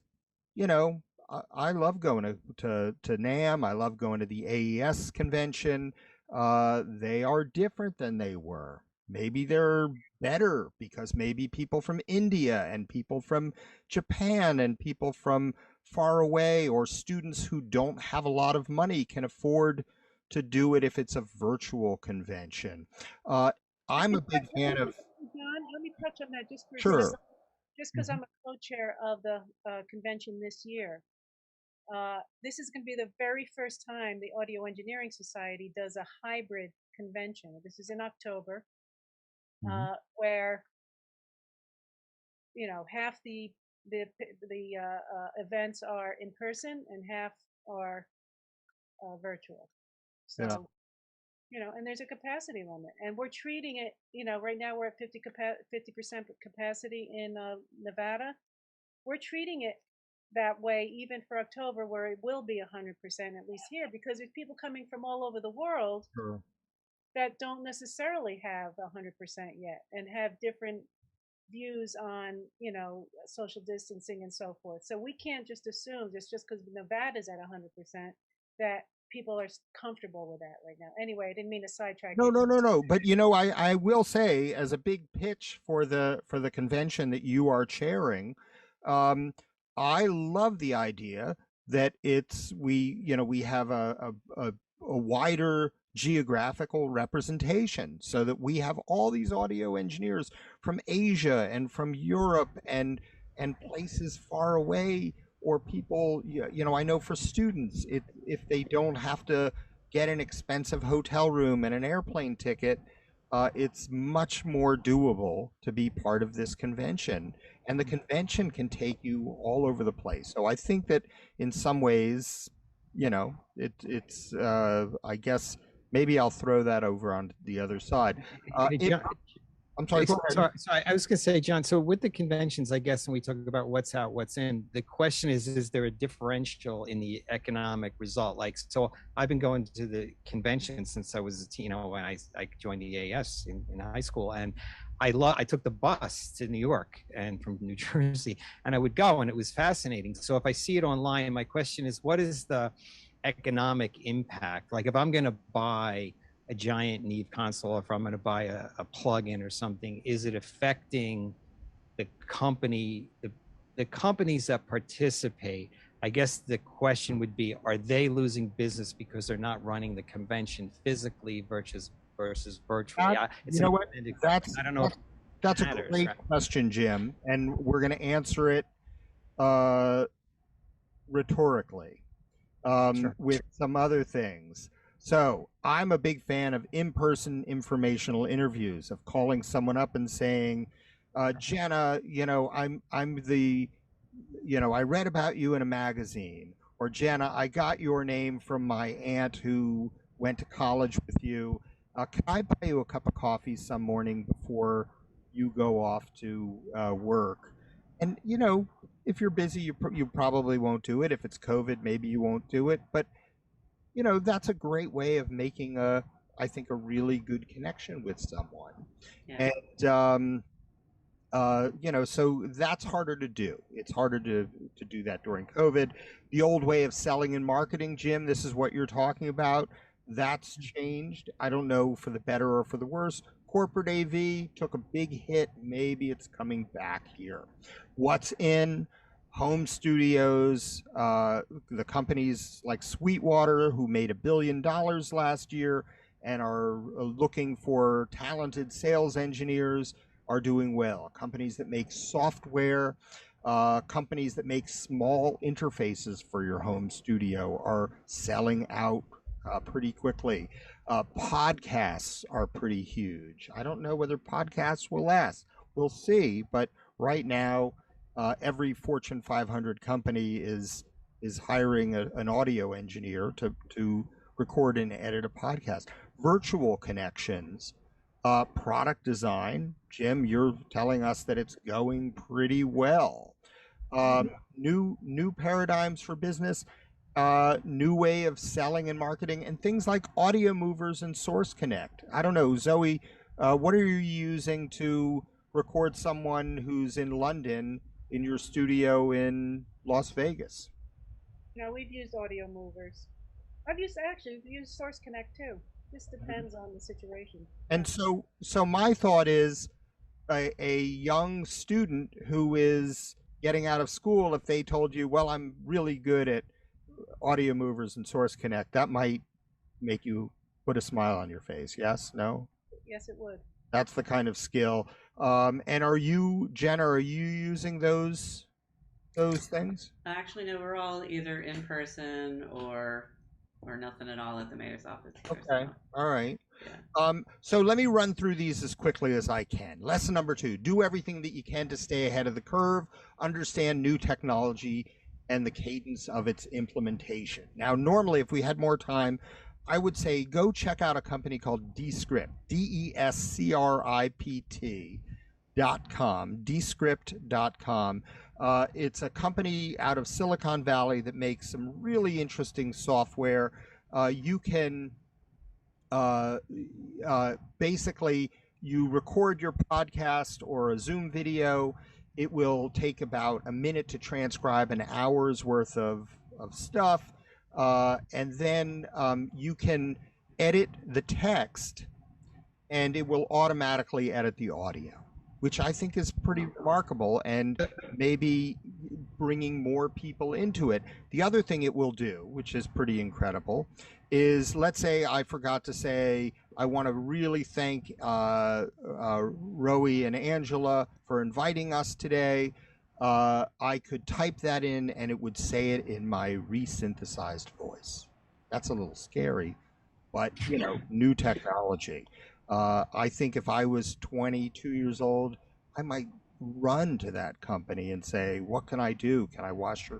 I love going to NAMM. I love going to the AES convention. They are different than they were. Maybe they're better because maybe people from India and people from Japan and people from far away, or students who don't have a lot of money, can afford to do it if it's a virtual convention. I'm a big fan of... John, let me touch on that just for a Sure. second. Just because I'm a co-chair of the convention this year. This is going to be the very first time the Audio Engineering Society does a hybrid convention. This is in October, where half the events are in person and half are virtual. So and there's a capacity limit, and we're treating it. Right now we're at 50% capacity in Nevada. We're treating it that way even for October, where it will be 100% at least here, because there's people coming from all over the world that don't necessarily have 100% yet and have different views on social distancing and so forth. So we can't just assume just because Nevada's at 100% that people are comfortable with that right now. Anyway, I didn't mean to sidetrack. No. But I will say, as a big pitch for the convention that you are chairing, I love the idea that we have a wider geographical representation, so that we have all these audio engineers from Asia and from Europe and places far away, or people, I know for students, if they don't have to get an expensive hotel room and an airplane ticket, it's much more doable to be part of this convention. And the convention can take you all over the place. So I think that in some ways, it's I guess maybe I'll throw that over on the other side. I'm sorry. Sorry, I was going to say, John, so with the conventions, I guess, when we talk about what's out, what's in, the question is there a differential in the economic result? Like, so I've been going to the convention since I was, when I joined the AS in high school. And I took the bus to New York and from New Jersey, and I would go, and it was fascinating. So if I see it online, my question is, what is the economic impact? Like if I'm going to buy a giant Neve console, or if I'm going to buy a plug-in or something, is it affecting the company, the companies that participate? I guess the question would be, are they losing business because they're not running the convention physically versus virtually? It's you know what? I don't know if That's a matters, great right? question, Jim, and we're going to answer it rhetorically Sure. with some other things. So I'm a big fan of in-person informational interviews, of calling someone up and saying, Jenna, I'm the, I read about you in a magazine, or Jenna, I got your name from my aunt who went to college with you. Can I buy you a cup of coffee some morning before you go off to work? And if you're busy, you probably won't do it. If it's COVID, maybe you won't do it. But that's a great way of making I think, a really good connection with someone. Yeah. And so that's harder to do. It's harder to do that during COVID. The old way of selling and marketing, Jim, this is what you're talking about. That's changed. I don't know for the better or for the worse. Corporate AV took a big hit. Maybe it's coming back here. What's in home studios? The companies like Sweetwater, who made $1 billion last year and are looking for talented sales engineers, are doing well. Companies that make software, companies that make small interfaces for your home studio are selling out pretty quickly. Podcasts are pretty huge. I don't know whether podcasts will last. We'll see. But right now, every Fortune 500 company is hiring an audio engineer to record and edit a podcast. Virtual connections, product design. Jim, you're telling us that it's going pretty well. New paradigms for business. New way of selling and marketing, and things like audio movers and Source Connect. I don't know, Zoe, what are you using to record someone who's in London in your studio in Las Vegas? We've used audio movers. We've used Source Connect too. Just depends on the situation. And so my thought is, a young student who is getting out of school, if they told you, well, I'm really good at audio movers and Source Connect, that might make you put a smile on your face. Yes? No? Yes, it would. That's the kind of skill. And are you, Jenna, are you using those things? Actually, no, we're all either in person or nothing at all at the mayor's office. Okay. All right. Yeah. So let me run through these as quickly as I can. Lesson number 2, do everything that you can to stay ahead of the curve, understand new technology and the cadence of its implementation. Now, normally, if we had more time, I would say go check out a company called Descript, DESCRIPT.com, Descript.com. It's a company out of Silicon Valley that makes some really interesting software. You can basically, you record your podcast or a Zoom video. It will take about a minute to transcribe an hour's worth of stuff. And then you can edit the text and it will automatically edit the audio, which I think is pretty remarkable and maybe bringing more people into it. The other thing it will do, which is pretty incredible, is, let's say I forgot to say, I want to really thank Roe and Angela for inviting us today. I could type that in and it would say it in my resynthesized voice. That's a little scary, but new technology. I think if I was 22 years old, I might run to that company and say, what can I do? Can I wash your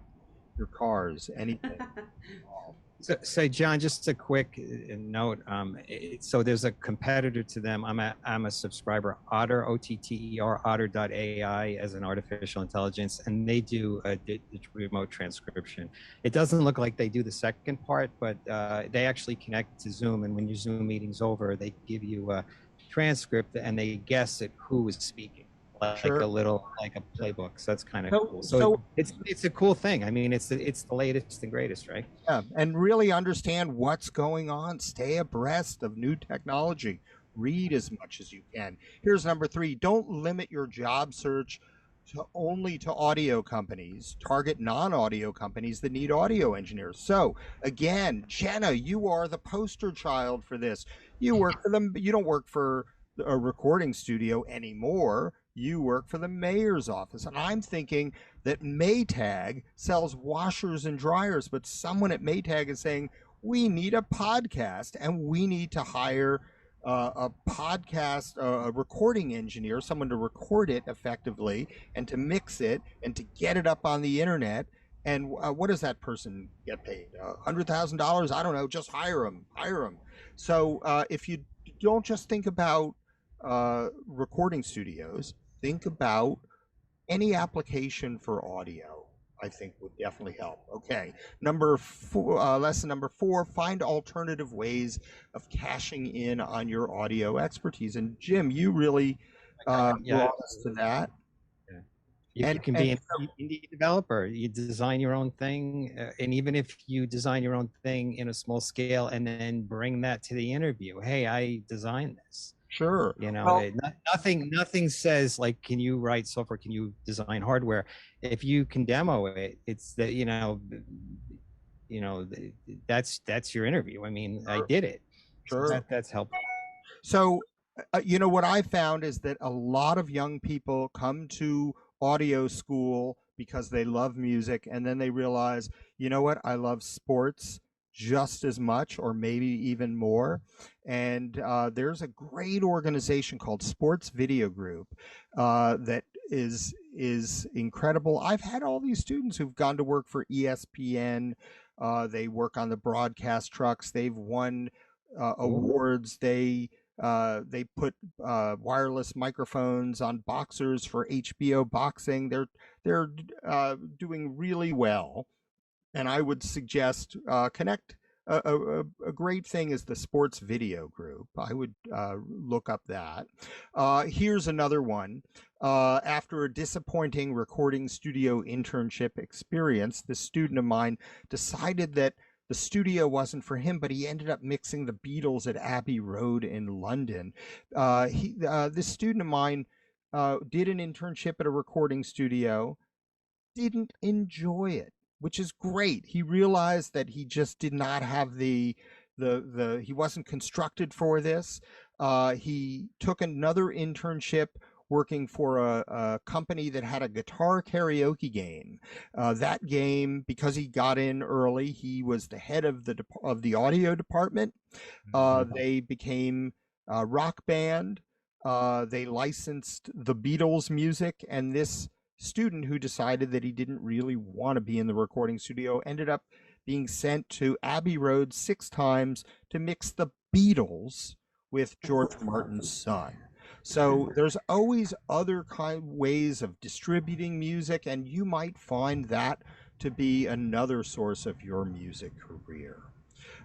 cars? Anything. So John, just a quick note. So there's a competitor to them. I'm a subscriber, Otter, OTTER, Otter.ai, as an artificial intelligence, and they do remote transcription. It doesn't look like they do the second part, but they actually connect to Zoom, and when your Zoom meeting's over, they give you transcript and they guess at who is speaking, like Sure. like a playbook. So that's kind of So- cool. so- So it's a cool thing. I mean, it's the latest and greatest, right? Yeah, and really understand what's going on. Stay abreast of new technology. Read as much as you can. Here's number 3. Don't limit your job search only to audio companies. Target non-audio companies that need audio engineers. So again, Jenna, you are the poster child for this. You work for them. You don't work for a recording studio anymore. You work for the mayor's office. And I'm thinking that Maytag sells washers and dryers, but someone at Maytag is saying, we need a podcast and we need to hire a podcast, a recording engineer, someone to record it effectively and to mix it and to get it up on the internet. And what does that person get paid? $100,000? I don't know. Just hire them. So if you don't just think about recording studios, think about any application for audio, I think would definitely help. Okay, lesson number 4, find alternative ways of cashing in on your audio expertise. And Jim, you really brought us to that. Yeah. You can be an indie developer. You design your own thing, and even if you design your own thing in a small scale and then bring that to the interview, hey, I designed this. Sure. You know, nothing says like, can you write software? Can you design hardware? If you can demo it, it's that, that's your interview. I mean, I did it. Sure. So that's helpful. So, what I found is that a lot of young people come to audio school because they love music, and then they realize, you know what, I love sports just as much or maybe even more. And there's a great organization called Sports Video Group that is incredible. I've had all these students who've gone to work for ESPN. They work on the broadcast trucks. They've won awards. They put wireless microphones on boxers for HBO boxing. They're doing really well. And I would suggest connect. A great thing is the Sports Video Group. I would look up that. Here's another one. After a disappointing recording studio internship experience, this student of mine decided that the studio wasn't for him, but he ended up mixing the Beatles at Abbey Road in London. This student of mine did an internship at a recording studio, didn't enjoy it, which is great. He realized that he just did not have he wasn't constructed for this. He took another internship working for a company that had a guitar karaoke game. That game, because he got in early, he was the head of the audio department. They became a rock band. They licensed the Beatles music, and this student who decided that he didn't really want to be in the recording studio ended up being sent to Abbey Road 6 times to mix the Beatles with George Martin's son. So there's always other ways of distributing music, and you might find that to be another source of your music career.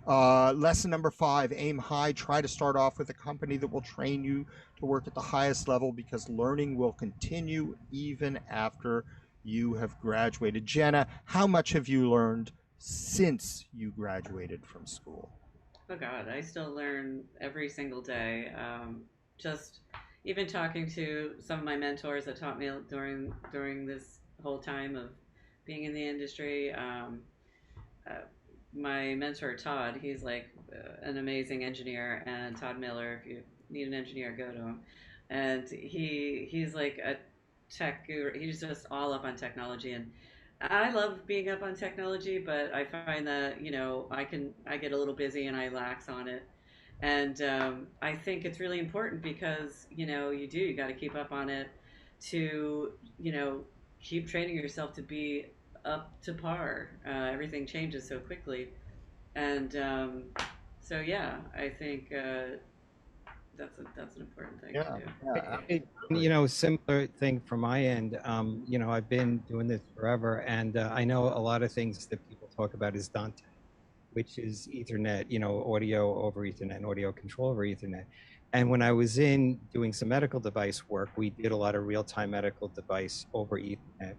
Lesson number 5, aim high. Try to start off with a company that will train you to work at the highest level, because learning will continue even after you have graduated. Jenna, how much have you learned since you graduated from school? Oh God, I still learn every single day. Just even talking to some of my mentors that taught me during this whole time of being in the industry. My mentor Todd, he's like an amazing engineer, and Todd Miller, if you need an engineer, go to him. And he's like a tech guru. He's just all up on technology, and I love being up on technology, but I find that I get a little busy and I lax on it. And I think it's really important because you got to keep up on it to keep training yourself to be up to par. Everything changes so quickly, and so yeah, I think that's an important thing to do. Similar thing from my end. I've been doing this forever, and I know a lot of things that people talk about is daunting. which is Ethernet, audio over Ethernet and audio control over Ethernet. And when I was in doing some medical device work, we did a lot of real-time medical device over Ethernet.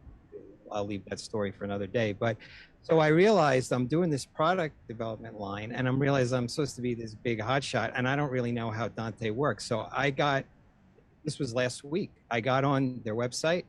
I'll leave that story for another day. But so I realized I'm doing this product development line, and I'm realizing I'm supposed to be this big hotshot, and I don't really know how Dante works. So this was last week. I got on their website.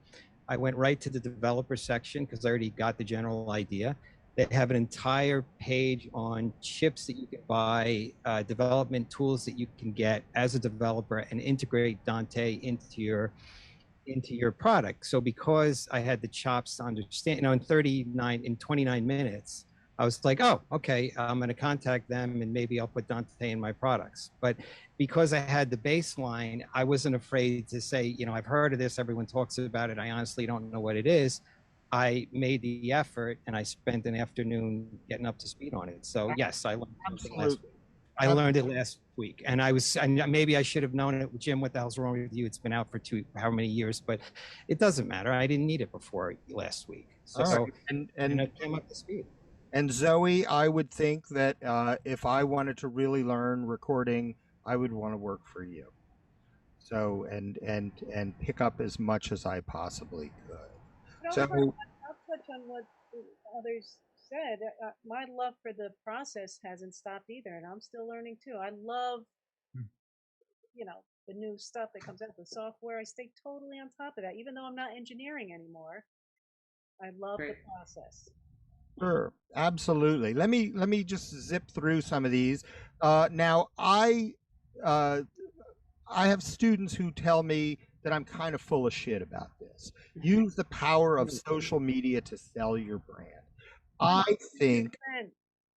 I went right to the developer section because I already got the general idea. They have an entire page on chips that you can buy, development tools that you can get as a developer, and integrate Dante into your product. So because I had the chops to understand, in 29 minutes, I was like, oh, okay, I'm going to contact them and maybe I'll put Dante in my products. But because I had the baseline, I wasn't afraid to say, I've heard of this, everyone talks about it, I honestly don't know what it is. I made the effort and I spent an afternoon getting up to speed on it. So yes, I learned something last week. I learned it last week, and maybe I should have known it. Jim, what the hell's wrong with you? It's been out for how many years, but it doesn't matter. I didn't need it before last week. So right. and I came up to speed. And Zoe, I would think that if I wanted to really learn recording, I would want to work for you. So and pick up as much as I possibly could. So I'll touch on what others said. My love for the process hasn't stopped either, and I'm still learning too. I love, the new stuff that comes out, the software. I stay totally on top of that, even though I'm not engineering anymore. I love the process. Sure, absolutely. Let me just zip through some of these. Now, I have students who tell me that I'm kind of full of shit about this. Use the power of social media to sell your brand. I think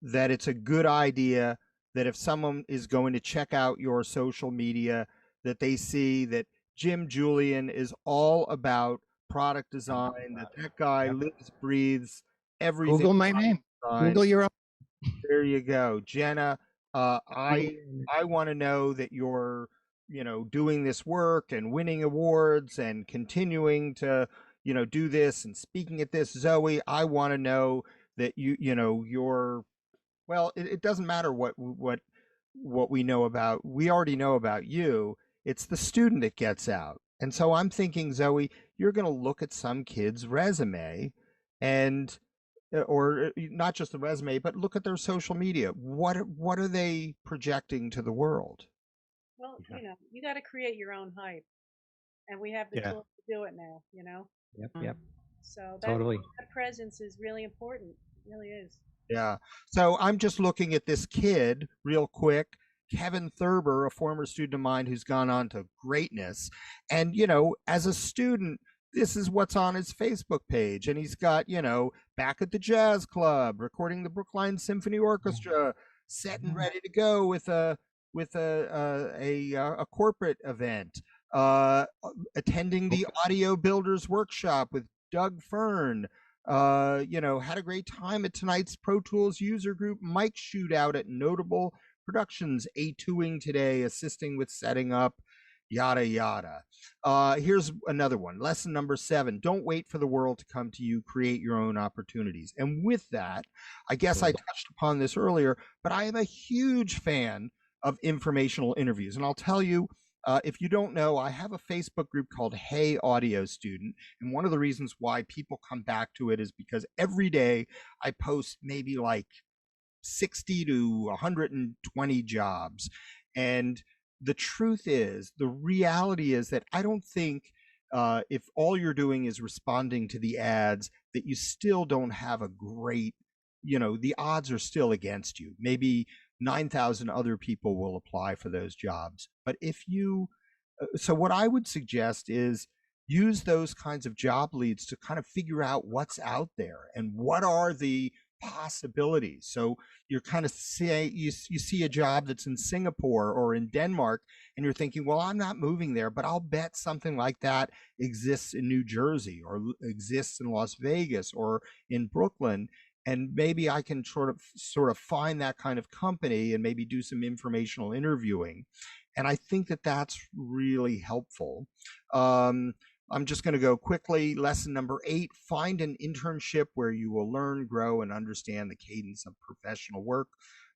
that it's a good idea that if someone is going to check out your social media, that they see that Jim Julian is all about product design, that guy lives, breathes everything. Google my name. Google your own. There you go. Jenna, I want to know that you're, doing this work and winning awards and continuing to, do this and speaking at this. Zoe, I want to know that you're, well, it doesn't matter what we know about. We already know about you. It's the student that gets out. And so I'm thinking, Zoe, you're going to look at some kid's resume and or not just the resume, but look at their social media. What are they projecting to the world? Well, you got to create your own hype, and we have the tools to do it now. Yep. So Totally. That presence is really important. It really is. Yeah. So I'm just looking at this kid real quick. Kevin Thurber, a former student of mine who's gone on to greatness. And, as a student, this is what's on his Facebook page. And he's got, back at the jazz club, recording the Brookline Symphony Orchestra, set and ready to go with a corporate event, attending the Audio Builders Workshop with Doug Fern, had a great time at tonight's Pro Tools user group mic shootout at Notable Productions, A2ing today, assisting with setting up, yada, yada. Here's another one. Lesson number 7, don't wait for the world to come to you, create your own opportunities. And with that, I guess I touched upon this earlier, but I am a huge fan of informational interviews. And I'll tell you, if you don't know, I have a Facebook group called Hey Audio Student. And one of the reasons why people come back to it is because every day I post maybe like 60 to 120 jobs. And the truth is, the reality is that I don't think if all you're doing is responding to the ads, that you still don't have a great, the odds are still against you. Maybe 9,000 other people will apply for those jobs. But so what I would suggest is use those kinds of job leads to kind of figure out what's out there and what are the possibilities. So you're kind of you see a job that's in Singapore or in Denmark, and you're thinking, well, I'm not moving there, but I'll bet something like that exists in New Jersey or exists in Las Vegas or in Brooklyn. And maybe I can sort of find that kind of company and maybe do some informational interviewing. And I think that that's really helpful. I'm just going to go quickly. Lesson number 8, find an internship where you will learn, grow, and understand the cadence of professional work.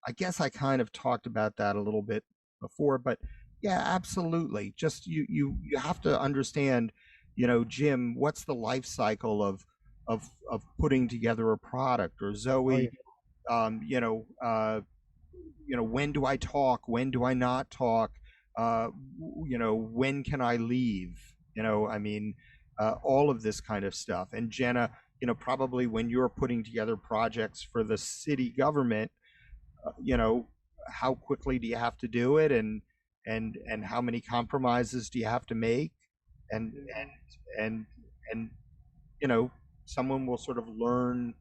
I guess I kind of talked about that a little bit before, but yeah, absolutely. Just you have to understand, Jim, what's the life cycle of putting together a product, or Zoe, when do I talk? When do I not talk? When can I leave? All of this kind of stuff. And Jenna, probably when you're putting together projects for the city government, how quickly do you have to do it, and how many compromises do you have to make, and someone will sort of learn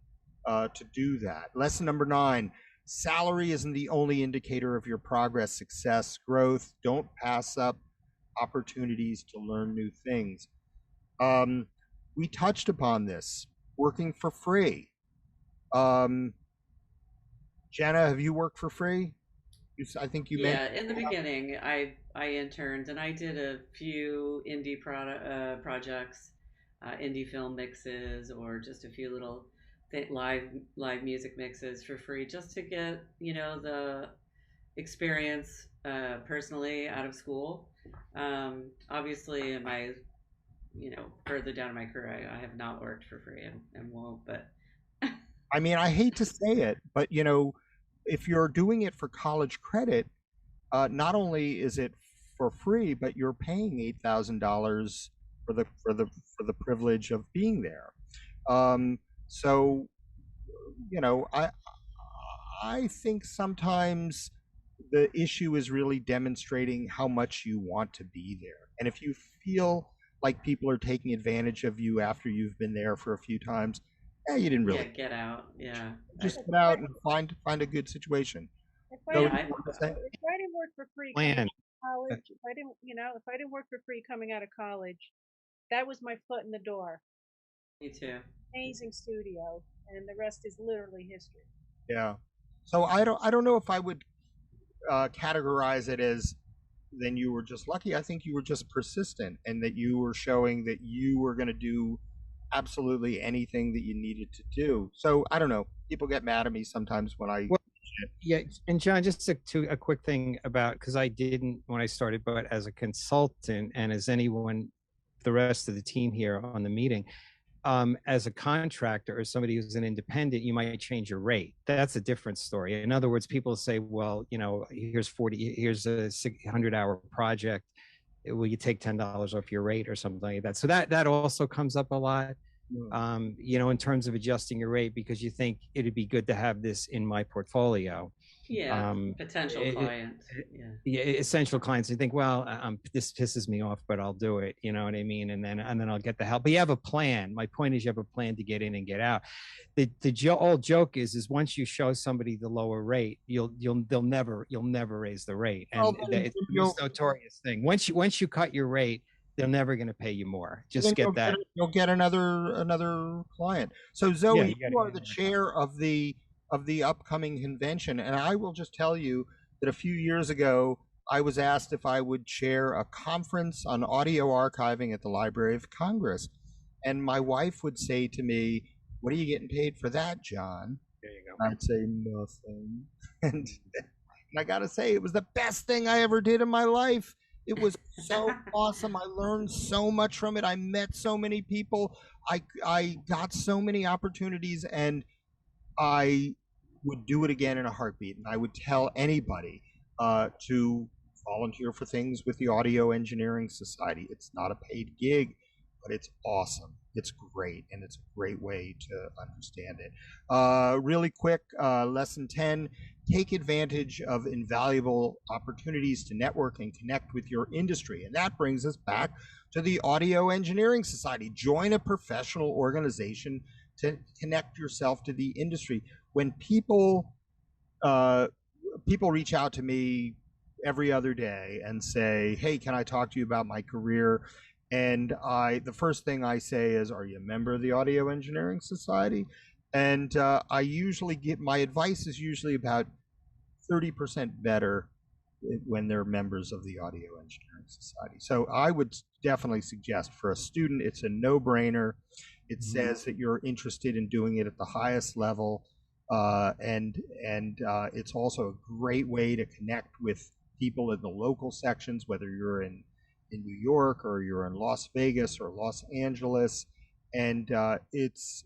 to do that. Lesson number 9. Salary isn't the only indicator of your progress, success, growth. Don't pass up opportunities to learn new things. We touched upon this, working for free. Jenna, have you worked for free? I think you mentioned. Yeah, in the beginning, I interned, and I did a few indie projects, indie film mixes, or just a few little live music mixes for free, just to get the experience personally out of school. Obviously, in my further down in my career, I have not worked for free and won't. But I hate to say it, but if you're doing it for college credit, not only is it for free, but you're paying $8,000 for the privilege of being there. So, I think sometimes the issue is really demonstrating how much you want to be there. And if you feel like people are taking advantage of you after you've been there for a few times, you didn't really get out. Yeah, just get out and find a good situation. If I didn't work for free coming out of college, if I didn't work for free coming out of college, that was my foot in the door. Me too. Amazing studio, and the rest is literally history. Yeah. So I don't know if I would categorize it as then you were just lucky. I think you were just persistent, and that you were showing that you were going to do absolutely anything that you needed to do. So I don't know. People get mad at me sometimes when I. Yeah, and John, just a quick thing about, because I didn't when I started, but as a consultant and as anyone, the rest of the team here on the meeting, as a contractor or somebody who's an independent, you might change your rate. That's a different story. In other words, people say, well, here's a 600-hour project. Will you take $10 off your rate or something like that? So that also comes up a lot, in terms of adjusting your rate, because you think it'd be good to have this in my portfolio. Yeah, potential clients. Yeah, essential clients. You think, well, this pisses me off, but I'll do it. You know what I mean? And then I'll get the help. But you have a plan. My point is, you have a plan to get in and get out. The old joke is once you show somebody the lower rate, you'll never raise the rate. And it's a notorious thing. Once you cut your rate, they're never going to pay you more. Just get that. You'll get another client. So Zoe, you are the chair of the upcoming convention, and I will just tell you that a few years ago I was asked if I would chair a conference on audio archiving at the Library of Congress, and my wife would say to me, "What are you getting paid for that, John?" There you go. I'd say nothing, and I gotta say it was the best thing I ever did in my life. It was so awesome. I learned so much from it. I met so many people. I got so many opportunities, and I would do it again in a heartbeat. And I would tell anybody to volunteer for things with the Audio Engineering Society. It's not a paid gig, but it's awesome. It's great, and it's a great way to understand it. Really quick, lesson 10, take advantage of invaluable opportunities to network and connect with your industry. And that brings us back to the Audio Engineering Society. Join a professional organization to connect yourself to the industry. When people reach out to me every other day and say, "Hey, can I talk to you about my career?" And the first thing I say is, "Are you a member of the Audio Engineering Society?" And I usually my advice is usually about 30% better when they're members of the Audio Engineering Society. So I would definitely suggest for a student, it's a no-brainer. It says that you're interested in doing it at the highest level, and it's also a great way to connect with people in the local sections, whether you're in New York or you're in Las Vegas or Los Angeles, and it's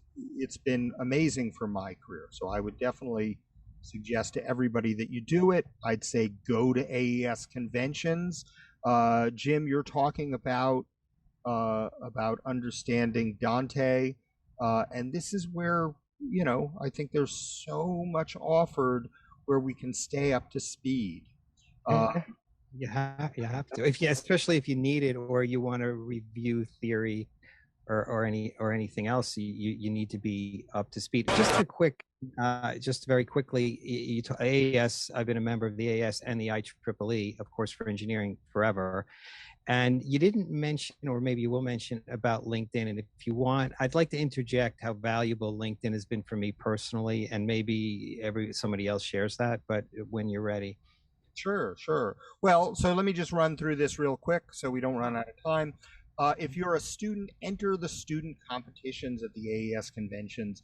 been amazing for my career. So I would definitely suggest to everybody that you do it. I'd say go to AES conventions. Jim, you're talking about understanding Dante, and this is where, you know, I think there's so much offered where we can stay up to speed. You have to, especially if you need it or you want to review theory or anything else. You need to be up to speed. Just very quickly, AAS. I've been a member of the AAS and the IEEE, of course, for engineering forever. And you didn't mention, or maybe you will mention, about LinkedIn. And if you want, I'd like to interject how valuable LinkedIn has been for me personally, and maybe somebody else shares that, but when you're ready. Sure. Well, so let me just run through this real quick so we don't run out of time. If you're a student, enter the student competitions at the AES conventions.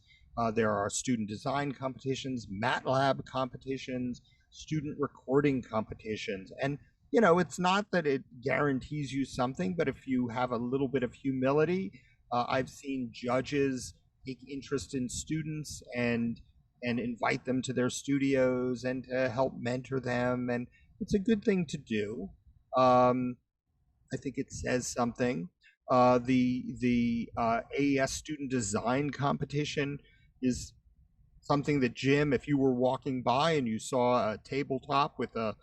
There are student design competitions, MATLAB competitions, student recording competitions. And, you know, it's not that it guarantees you something, but if you have a little bit of humility, I've seen judges take interest in students and invite them to their studios and to help mentor them. And it's a good thing to do. I think it says something. The AES student design competition is something that, Jim, if you were walking by and you saw a tabletop with a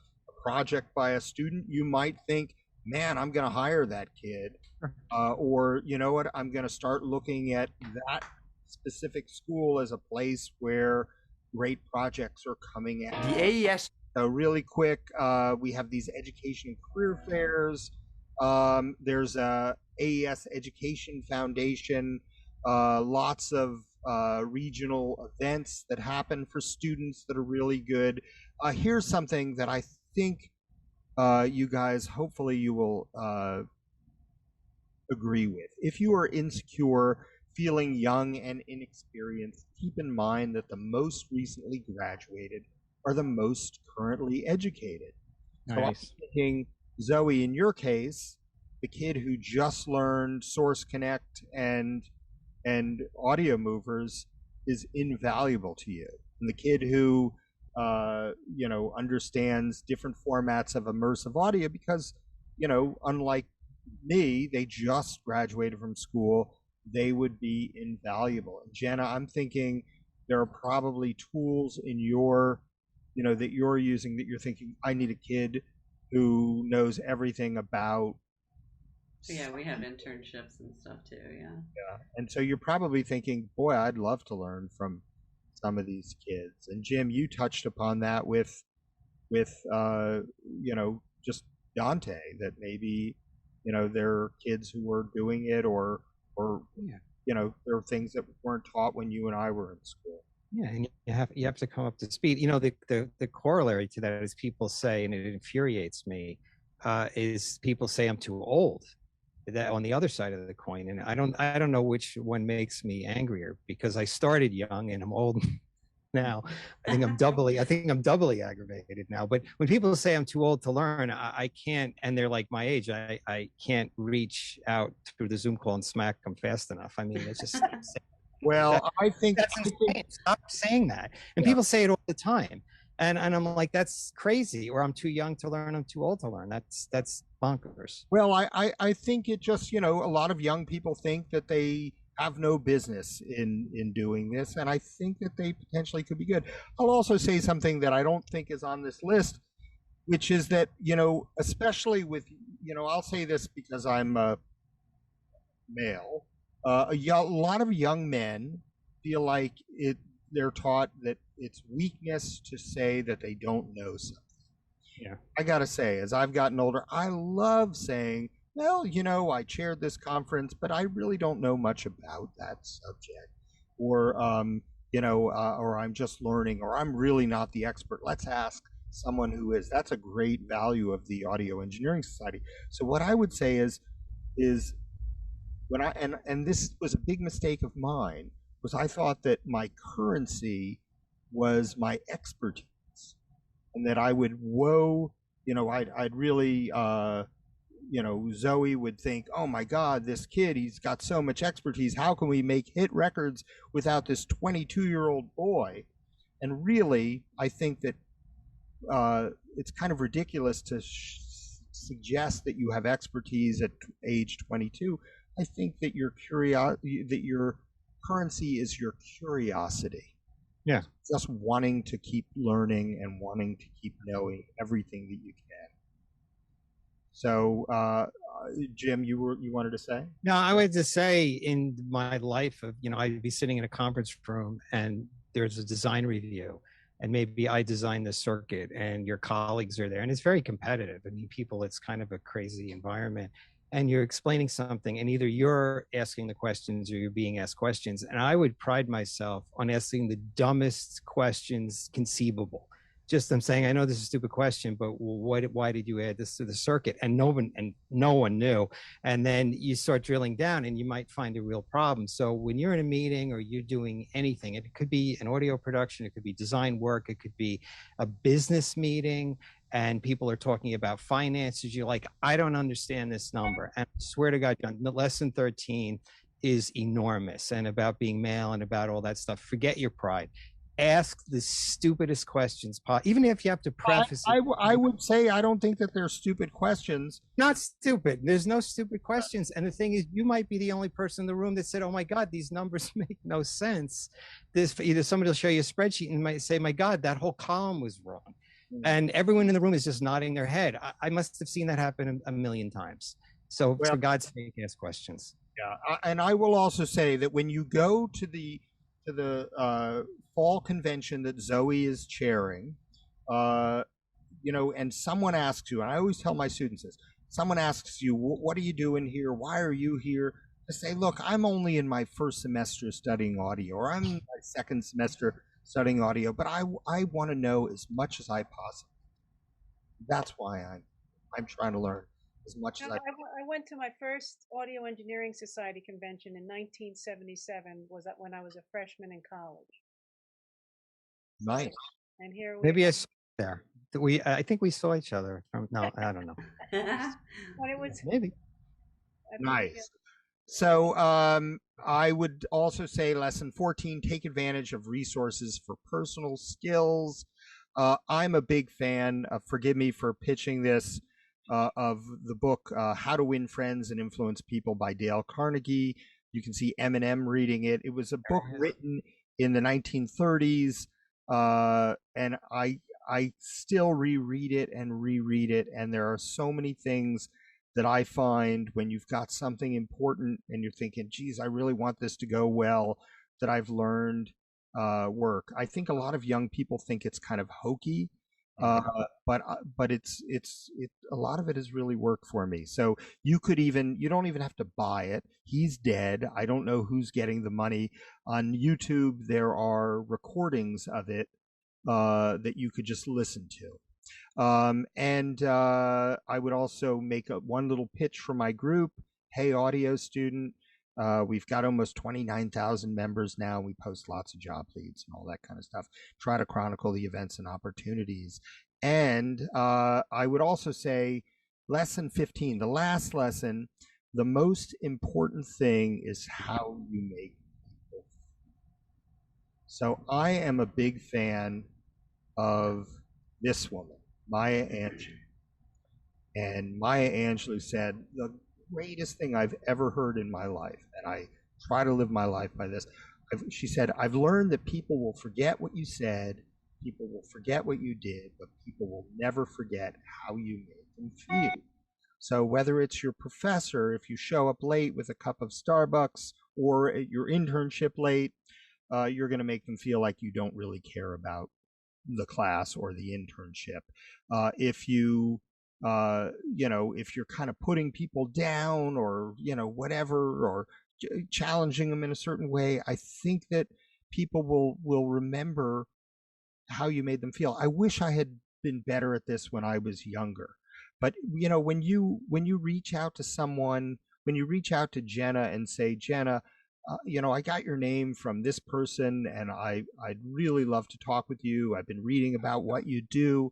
project by a student, you might think, man, I'm going to hire that kid. Or, you know what, I'm going to start looking at that specific school as a place where great projects are coming out. The AES. So really quick, we have these education and career fairs. There's a AES Education Foundation, lots of regional events that happen for students that are really good. Here's something that I think you guys, hopefully you will agree with. If you are insecure, feeling young and inexperienced, keep in mind that the most recently graduated are the most currently educated. Nice. So I'm thinking, Zoe, in your case, the kid who just learned Source Connect and Audio Movers is invaluable to you. And the kid who you know, understands different formats of immersive audio because, you know, unlike me, they just graduated from school, they would be invaluable. And Jenna, I'm thinking there are probably tools in your, you know, that you're using that you're thinking, I need a kid who knows everything about. Yeah, we have internships and stuff too. Yeah. And so you're probably thinking, boy, I'd love to learn from some of these kids. And Jim, you touched upon that with you know, just Dante, that maybe, you know, there are kids who were doing it or you know, there are things that weren't taught when you and I were in school. Yeah, and you have to come up to speed. You know, the corollary to that is people say, and it infuriates me, is people say I'm too old. That on the other side of the coin, and I don't know which one makes me angrier, because I started young and I'm old now. I think I'm doubly aggravated now. But when people say I'm too old to learn, I can't, and they're like my age, I can't reach out through the Zoom call and smack them fast enough. I mean, it's just well, I think that's insane. Stop saying that. And people say it all the time. And I'm like, that's crazy. Or I'm too young to learn, I'm too old to learn. That's bonkers. Well, I think it just, you know, a lot of young people think that they have no business in doing this, and I think that they potentially could be good. I'll also say something that I don't think is on this list, which is that, you know, especially with, you know, I'll say this because I'm a male, a lot of young men feel like they're taught that it's weakness to say that they don't know something. Yeah. I gotta say, as I've gotten older, I love saying, well, you know, I chaired this conference, but I really don't know much about that subject. Or, you know, or I'm just learning, or I'm really not the expert. Let's ask someone who is. That's a great value of the Audio Engineering Society. So what I would say is when and this was a big mistake of mine, was I thought that my currency was my expertise, and that I would I'd really Zoe would think, oh my God, this kid, he's got so much expertise. How can we make hit records without this 22-year-old boy? And really, I think that it's kind of ridiculous to suggest that you have expertise at age 22. I think that your currency is your curiosity. Yeah. Just wanting to keep learning and wanting to keep knowing everything that you can. So, Jim, you wanted to say? No, I would just say in my life of, I'd be sitting in a conference room and there's a design review, and maybe I designed the circuit and your colleagues are there, and it's very competitive. I mean, it's kind of a crazy environment, and you're explaining something, and either you're asking the questions or you're being asked questions. And I would pride myself on asking the dumbest questions conceivable. Just I'm saying, I know this is a stupid question, but why did you add this to the circuit? And no one knew. And then you start drilling down and you might find a real problem. So when you're in a meeting or you're doing anything, it could be an audio production, it could be design work, it could be a business meeting, and people are talking about finances. You're like, I don't understand this number. And I swear to God, John, lesson 13 is enormous, and about being male and about all that stuff. Forget your pride. Ask the stupidest questions, even if you have to preface it. I would say I don't think that they're stupid questions. Not stupid. There's no stupid questions. And the thing is, you might be the only person in the room that said, oh my God, these numbers make no sense. Either somebody will show you a spreadsheet and might say, my God, that whole column was wrong. And everyone in the room is just nodding their head. I must have seen that happen a million times. So for God's sake, ask questions. Yeah. And I will also say that when you go to the fall convention that Zoe is chairing, and someone asks you, and I always tell my students this, someone asks you, what are you doing here? Why are you here? To say, look, I'm only in my first semester studying audio, or I'm in my second semester studying audio, but I want to know as much as I possibly can. That's why I'm trying to learn as much as I went to my first Audio Engineering Society convention in 1977, was that when I was a freshman in college. Nice. And here maybe I saw there. I think we saw each other. No, I don't know. But it was maybe. Nice. So I would also say lesson 14, take advantage of resources for personal skills. I'm a big fan, forgive me for pitching this, of the book How to Win Friends and Influence People by Dale Carnegie. You can see Eminem reading it. It was a book written in the 1930s, and I still reread it, and there are so many things that I find when you've got something important and you're thinking, geez, I really want this to go well, that I've learned work. I think a lot of young people think it's kind of hokey, but it's a lot of it has really worked for me. So you don't even have to buy it. He's dead. I don't know who's getting the money. On YouTube, there are recordings of it that you could just listen to. And I would also make one little pitch for my group. Hey, audio student, we've got almost 29,000 members now. We post lots of job leads and all that kind of stuff. Try to chronicle the events and opportunities. And I would also say lesson 15, the last lesson, the most important thing is how you make people. So I am a big fan of this woman, Maya Angelou. And Maya Angelou said, the greatest thing I've ever heard in my life, and I try to live my life by this, she said, I've learned that people will forget what you said, people will forget what you did, but people will never forget how you made them feel. So whether it's your professor, if you show up late with a cup of Starbucks, or at your internship late, you're going to make them feel like you don't really care about the class or the internship. If you if you're kind of putting people down, or whatever, or challenging them in a certain way, I think that people will remember how you made them feel. I wish I had been better at this when I was younger. But you know, when you reach out to someone, when you reach out to Jenna and say, Jenna, you know, I got your name from this person, and I'd really love to talk with you. I've been reading about what you do.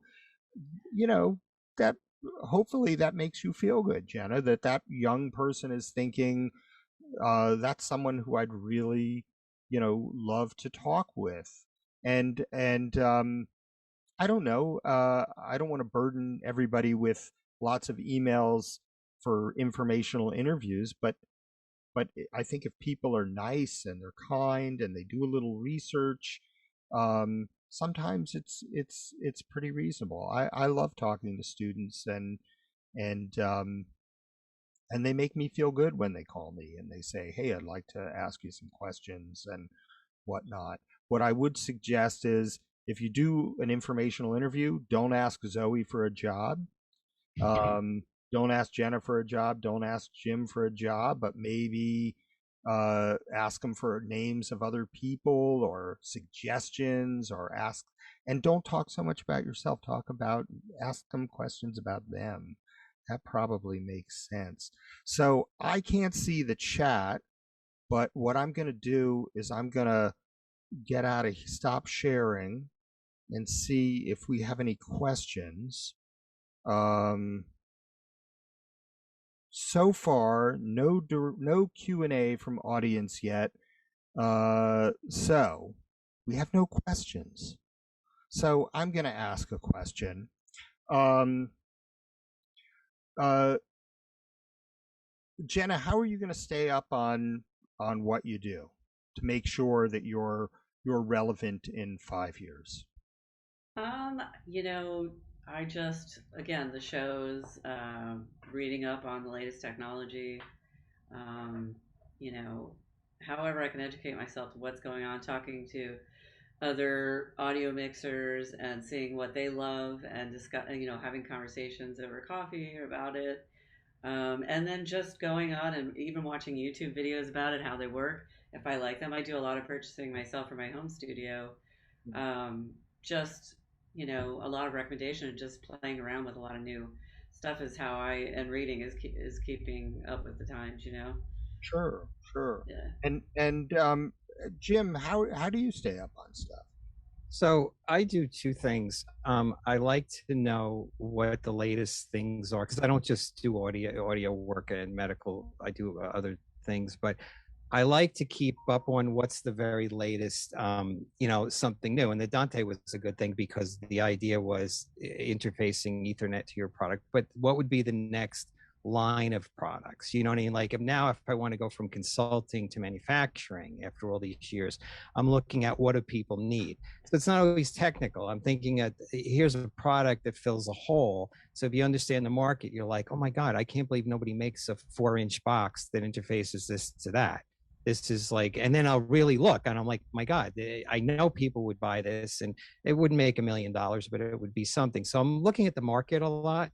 You know, that hopefully that makes you feel good, Jenna, that that young person is thinking, that's someone who I'd really, you know, love to talk with. And I don't know. I don't want to burden everybody with lots of emails for informational interviews, but I think if people are nice and they're kind and they do a little research, sometimes it's pretty reasonable. I love talking to students, and and they make me feel good when they call me and they say, "Hey, I'd like to ask you some questions," and whatnot. What I would suggest is, if you do an informational interview, don't ask Zoe for a job. Don't ask Jenna for a job. Don't ask Jim for a job, but maybe ask them for names of other people or suggestions, or ask, and don't talk so much about yourself. Ask them questions about them. That probably makes sense. So I can't see the chat, but what I'm going to do is I'm going to stop sharing and see if we have any questions. So far, no Q&A from audience yet. So we have no questions. So I'm going to ask a question. Jenna, how are you going to stay up on what you do to make sure that you're relevant in 5 years? You know, I just, again, the shows, reading up on the latest technology, um, you know, however I can educate myself to what's going on, talking to other audio mixers and seeing what they love and discuss, you know, having conversations over coffee about it. And then just going on and even watching YouTube videos about it, how they work. If I like them, I do a lot of purchasing myself for my home studio. Just, you know, a lot of recommendation and just playing around with a lot of new stuff is how and reading is keeping up with the times, you know. Sure, sure. Yeah. And Jim, how do you stay up on stuff? So I do two things. I like to know what the latest things are, because I don't just do audio work and medical. I do other things, but I like to keep up on what's the very latest, you know, something new. And the Dante was a good thing because the idea was interfacing Ethernet to your product. But what would be the next line of products? You know what I mean? Like, if I want to go from consulting to manufacturing after all these years, I'm looking at what do people need. So it's not always technical. I'm thinking that here's a product that fills a hole. So if you understand the market, you're like, oh my God, I can't believe nobody makes a 4-inch box that interfaces this to that. This is like, and then I'll really look and I'm like, my God, I know people would buy this and it wouldn't make $1 million, but it would be something. So I'm looking at the market a lot.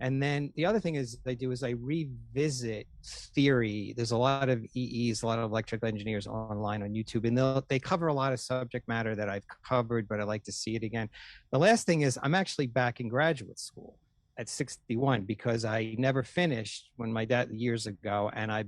And then the other thing is I revisit theory. There's a lot of EEs, a lot of electrical engineers online on YouTube, and they cover a lot of subject matter that I've covered, but I like to see it again. The last thing is I'm actually back in graduate school at 61 because I never finished when my dad years ago, and I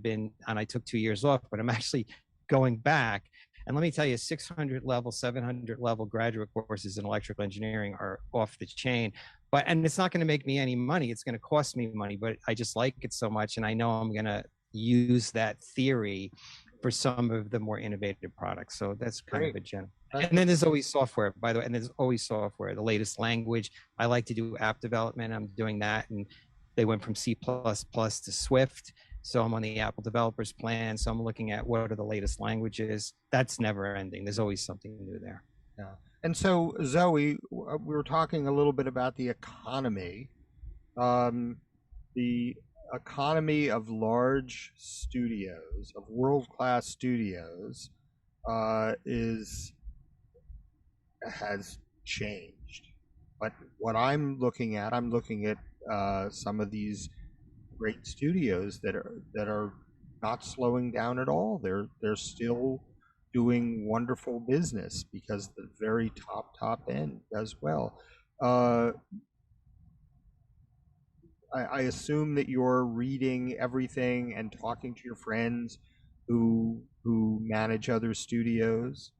took 2 years off, but I'm actually going back. And let me tell you, 600 level, 700 level graduate courses in electrical engineering are off the chain. And it's not going to make me any money. It's going to cost me money, but I just like it so much. And I know I'm going to use that theory for some of the more innovative products. So that's kind of a general. And then there's always software, by the way, and there's always software, the latest language. I like to do app development. I'm doing that. And they went from C++ to Swift. So I'm on the Apple developers plan. So I'm looking at what are the latest languages. That's never ending. There's always something new there. Yeah. And so, Zoe, we were talking a little bit about the economy. The economy of large studios, of world-class studios, has changed. But what I'm looking at some of these great studios that are not slowing down at all. They're still doing wonderful business because the very top end does well. uh, I assume that you're reading everything and talking to your friends who manage other studios.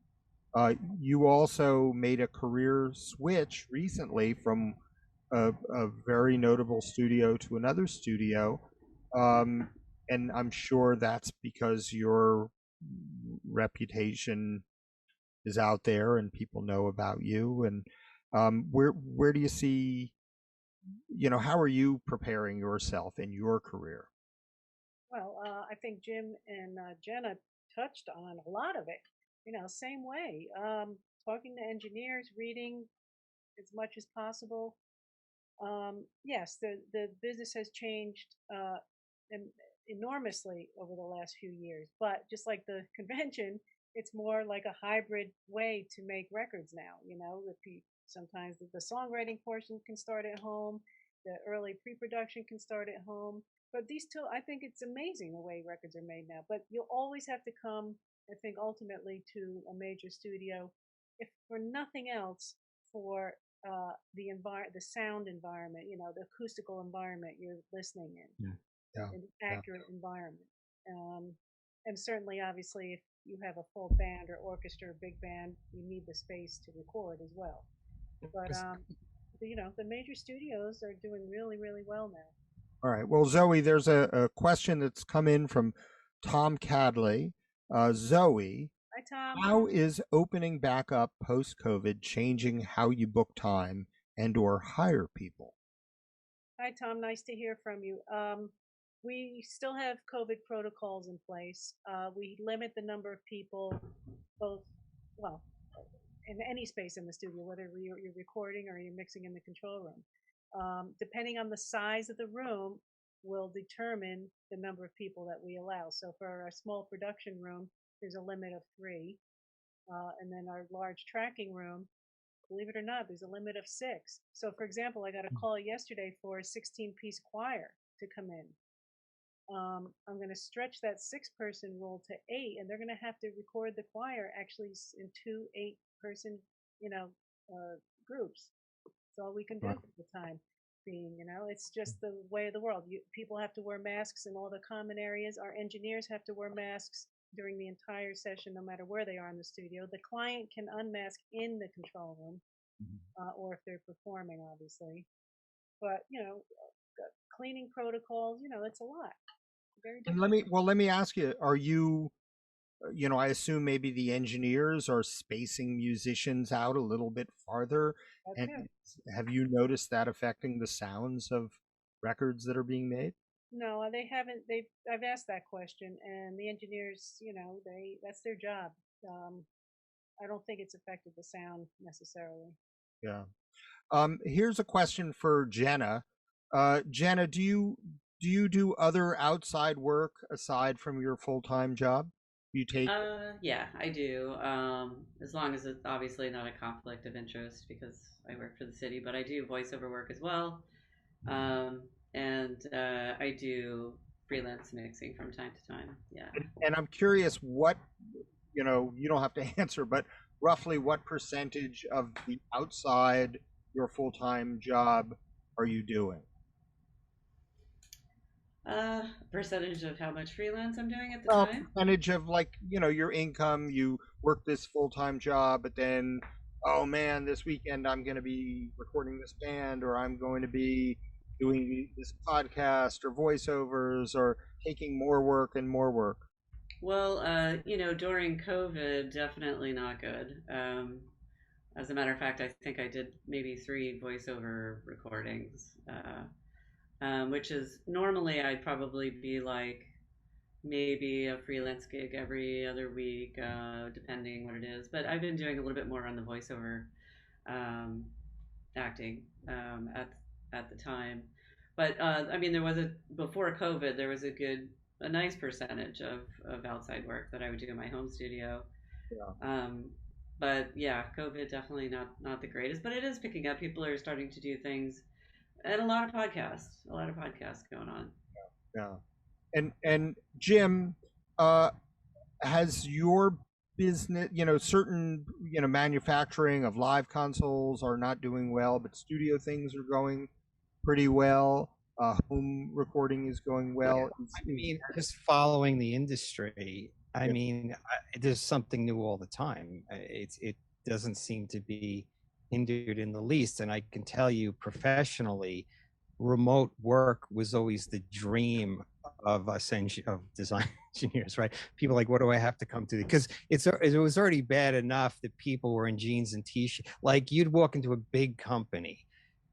You also made a career switch recently from a very notable studio to another studio, um, and I'm sure that's because your reputation is out there and people know about you. And where do you see, how are you preparing yourself in your career? Well, I think Jim and Jenna touched on a lot of it. Same way. Talking to engineers, reading as much as possible. Yes, the business has changed enormously over the last few years, but just like the convention, it's more like a hybrid way to make records now. Sometimes the songwriting portion can start at home, the early pre-production can start at home, but these two, I think it's amazing the way records are made now. But you'll always have to come, I think, ultimately to a major studio, if for nothing else, for the sound environment, the acoustical environment you're listening in, Yeah. Yeah. an Yeah. accurate environment. Um, and certainly, obviously, if you have a full band or orchestra, or big band, you need the space to record as well. But the major studios are doing really, really well now. All right. Well, Zoe, there's a question that's come in from Tom Cadley. Zoe, Hi, Tom. how is opening back up post-COVID changing how you book time and or hire people? Hi, Tom. Nice to hear from you. We still have COVID protocols in place. We limit the number of people, both, well, in any space in the studio, whether you're recording or you're mixing in the control room. Depending on the size of the room, will determine the number of people that we allow. So for a small production room, there's a limit of 3. And then our large tracking room, believe it or not, there's a limit of 6. So for example, I got a call yesterday for a 16-piece choir to come in. I'm going to stretch that 6-person rule to 8, and they're going to have to record the choir actually in 2 8-person, groups. That's all we can do Right. for the time being. It's just the way of the world. People have to wear masks in all the common areas. Our engineers have to wear masks during the entire session, no matter where they are in the studio. The client can unmask in the control room, or if they're performing, obviously. But cleaning protocols, it's a lot. Very And difficult. let me ask you, are you, I assume maybe the engineers are spacing musicians out a little bit farther. That's And it. have you noticed that affecting the sounds of records that are being made? No, they haven't. I've asked that question, and the engineers, that's their job. Um, I don't think it's affected the sound necessarily. Yeah. Here's a question for Jenna. Jenna, do you do other outside work aside from your full-time job? You take Yeah, I do. As long as it's obviously not a conflict of interest because I work for the city, but I do voiceover work as well. Um, and I do freelance mixing from time to time. Yeah. and I'm curious what, you don't have to answer, but roughly what percentage of the outside your full-time job are you doing? Percentage of how much freelance I'm doing at the Well, time. percentage of, like, your income. You work this full-time job, but then, oh man, this weekend I'm going to be recording this band, or I'm going to be doing this podcast or voiceovers or taking more work and more work. Well, during COVID, definitely not good. As a matter of fact, I think I did maybe 3 voiceover recordings, which is normally I'd probably be like maybe a freelance gig every other week, depending what it is. But I've been doing a little bit more on the voiceover um, acting at the time. But I mean, there was a before COVID, there was a nice percentage of outside work that I would do in my home studio. Yeah. But yeah, COVID definitely not the greatest, but it is picking up. People are starting to do things, and a lot of podcasts going on. Yeah. And Jim, uh, has your business, certain, manufacturing of live consoles are not doing well, but studio things are going pretty well. Home recording is going well. I mean, just following the industry, I Yeah. mean, there's something new all the time. It doesn't seem to be hindered in the least. And I can tell you professionally, remote work was always the dream of us of design engineers, right? People like, what do I have to come to? Because it was already bad enough that people were in jeans and t-shirts. Like you'd walk into a big company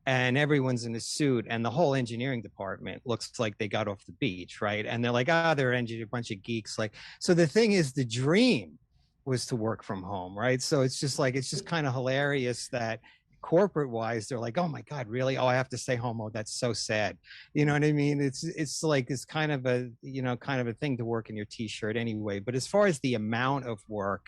and everyone's in a suit and the whole engineering department looks like they got off the beach, right? And they're like, they're a bunch of geeks. Like, so the thing is, the dream was to work from home, right? So it's just kind of hilarious that corporate wise, they're like, oh my God, really? Oh, I have to stay home. Oh, that's so sad. You know what I mean? It's like, it's kind of a, kind of a thing to work in your t-shirt anyway. But as far as the amount of work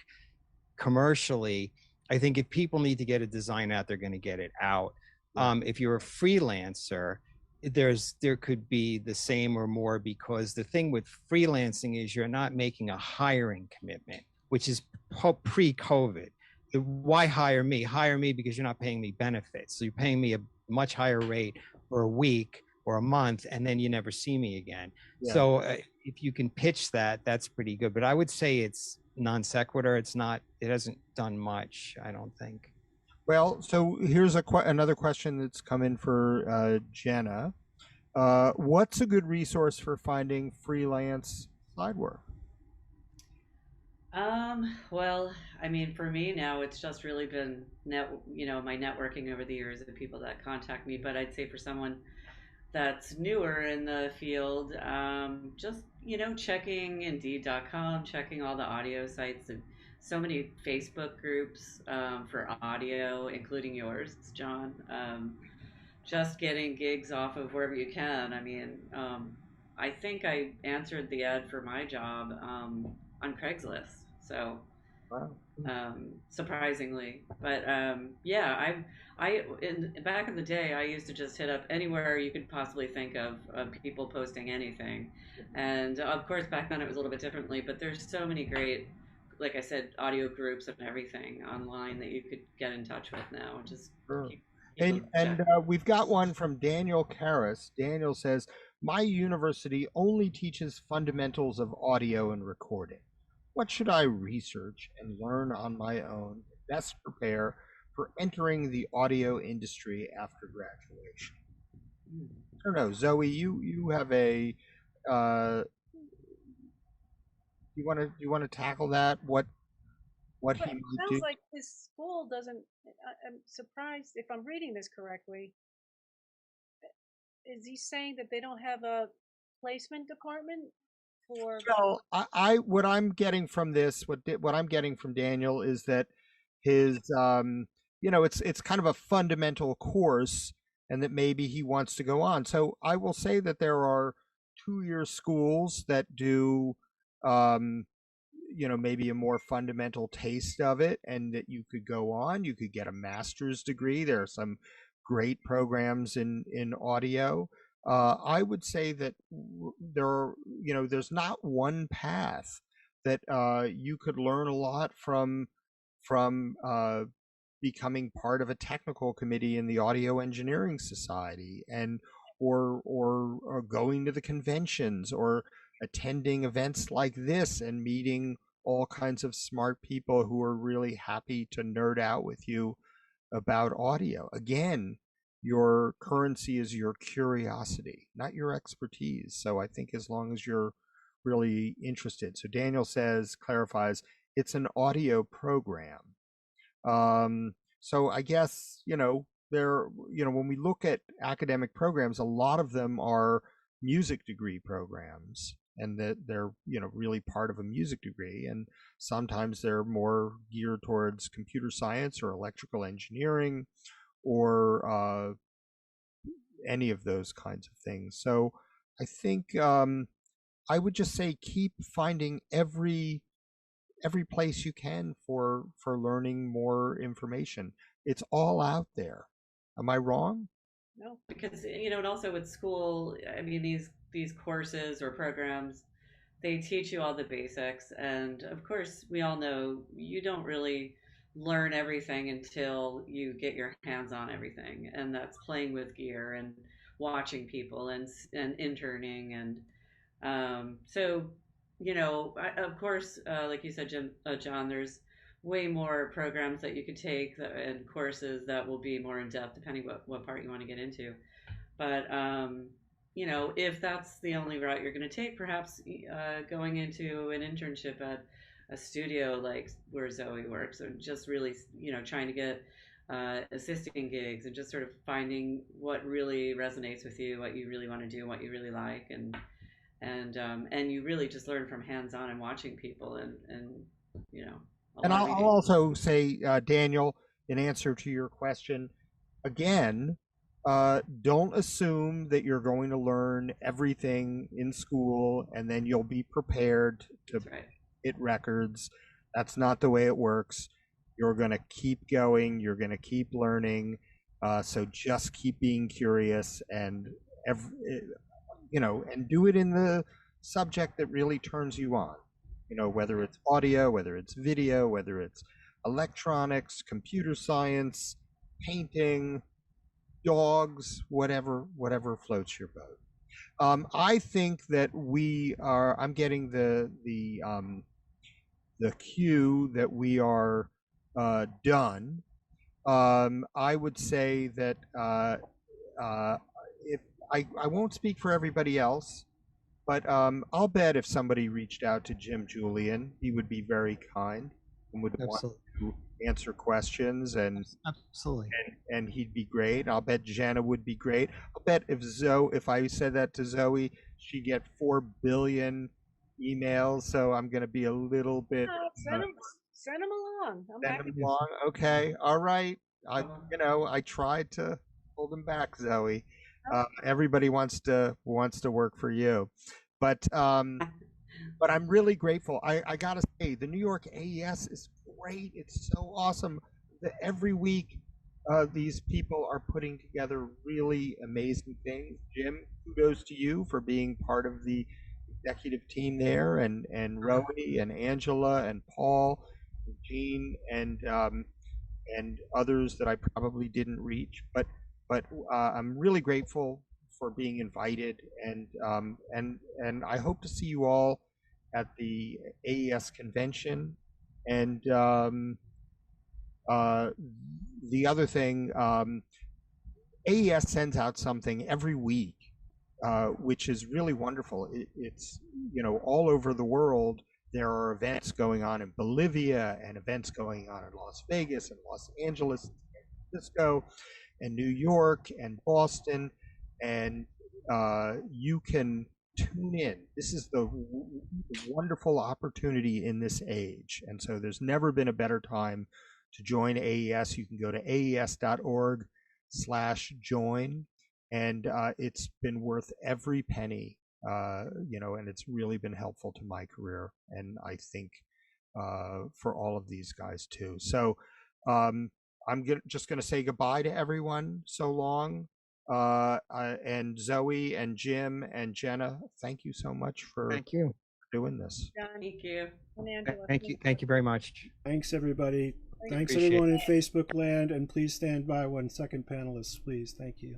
commercially, I think if people need to get a design out, they're going to get it out. If you're a freelancer, there could be the same or more, because the thing with freelancing is you're not making a hiring commitment, which is pre-COVID. Why hire me? Hire me because you're not paying me benefits. So you're paying me a much higher rate for a week or a month, and then you never see me again. Yeah. So if you can pitch that, that's pretty good. But I would say it's non sequitur. It hasn't done much, I don't think. Well, so here's another question that's come in for Jenna. What's a good resource for finding freelance side work? Well, I mean, for me now, it's just really been my networking over the years of people that contact me. But I'd say for someone that's newer in the field, just checking Indeed.com, checking all the audio sites, and so many Facebook groups for audio, including yours, John. Just getting gigs off of wherever you can. I mean, I think I answered the ad for my job on Craigslist. So, wow. Surprisingly, but yeah, back in the day, I used to just hit up anywhere you could possibly think of people posting anything, and of course back then it was a little bit differently. But there's so many great, like I said, audio groups and everything online that you could get in touch with now. Just sure. keep and we've got one from Daniel Karras. Daniel says, my university only teaches fundamentals of audio and recording. What should I research and learn on my own to best prepare for entering the audio industry after graduation? I don't know, Zoe. You have a. You want to tackle that? What But he it might sounds do? like his school doesn't. I'm surprised if I'm reading this correctly. Is he saying that they don't have a placement department for? Well, what I'm getting from this, what I'm getting from Daniel is that his, it's kind of a fundamental course, and that maybe he wants to go on. So I will say that there are 2-year schools that do, maybe a more fundamental taste of it, and that you could go on. You could get a master's degree. There are some great programs in audio. I would say that there's not one path that you could learn a lot from becoming part of a technical committee in the Audio Engineering Society, and or going to the conventions, or attending events like this and meeting all kinds of smart people who are really happy to nerd out with you about audio. Again, your currency is your curiosity, not your expertise. So I think as long as you're really interested. So Daniel clarifies, it's an audio program. So I guess, when we look at academic programs, a lot of them are music degree programs, and that they're, really part of a music degree. And sometimes they're more geared towards computer science or electrical engineering, or any of those kinds of things. So I think I would just say keep finding every place you can for learning more information. It's all out there. Am I wrong? No, because and also with school, I mean these courses or programs, they teach you all the basics. And of course, we all know you don't really learn everything until you get your hands on everything. And that's playing with gear and watching people and interning. And so, of course, like you said, John, there's way more programs that you could take and courses that will be more in depth depending what part you want to get into. But if that's the only route you're going to take, perhaps going into an internship at a studio like where Zoe works, or just really, trying to get assisting gigs and just sort of finding what really resonates with you, what you really want to do, what you really like, and you really just learn from hands-on and watching people and a And lot of I'll reading. also say, Daniel, in answer to your question, again, don't assume that you're going to learn everything in school and then you'll be prepared to That's right. hit records. That's not the way it works. You're going to keep going. You're going to keep learning. So just keep being curious and and do it in the subject that really turns you on. Whether it's audio, whether it's video, whether it's electronics, computer science, painting, dogs, whatever floats your boat. I think that I'm getting the cue that we are done. I would say that if I won't speak for everybody else, but I'll bet if somebody reached out to Jim Julian, he would be very kind and would want to answer questions, and Absolutely. and he'd be great. I'll bet Jenna would be great. I'll bet if I said that to Zoe, she'd get 4 billion emails. So I'm going to be a little bit. Send them along. I'm Send happy. them along. Okay. All right. I tried to hold them back, Zoe. Everybody wants to work for you, but I'm really grateful. I gotta say, the New York AES is great. It's so awesome that every week these people are putting together really amazing things. Jim, kudos to you for being part of the executive team there, and Rowie and Angela and Paul, and Jean, and others that I probably didn't reach, but I'm really grateful for being invited, and I hope to see you all at the AES convention. And the other thing, AES sends out something every week, which is really wonderful. It's all over the world. There are events going on in Bolivia and events going on in Las Vegas and Los Angeles, and San Francisco, and New York and Boston, and you can tune in. This is the wonderful opportunity in this age, and so there's never been a better time to join AES. You can go to aes.org/join, and it's been worth every penny, and it's really been helpful to my career, and I think for all of these guys too. So I'm just going to say goodbye to everyone. So long. And Zoe and Jim and Jenna, thank you so much for doing this. Thank you. And Angela, Thank you very much. Thanks, everybody. Thanks, Appreciate everyone in Facebook land, and please stand by 1 second, panelists, please. Thank you.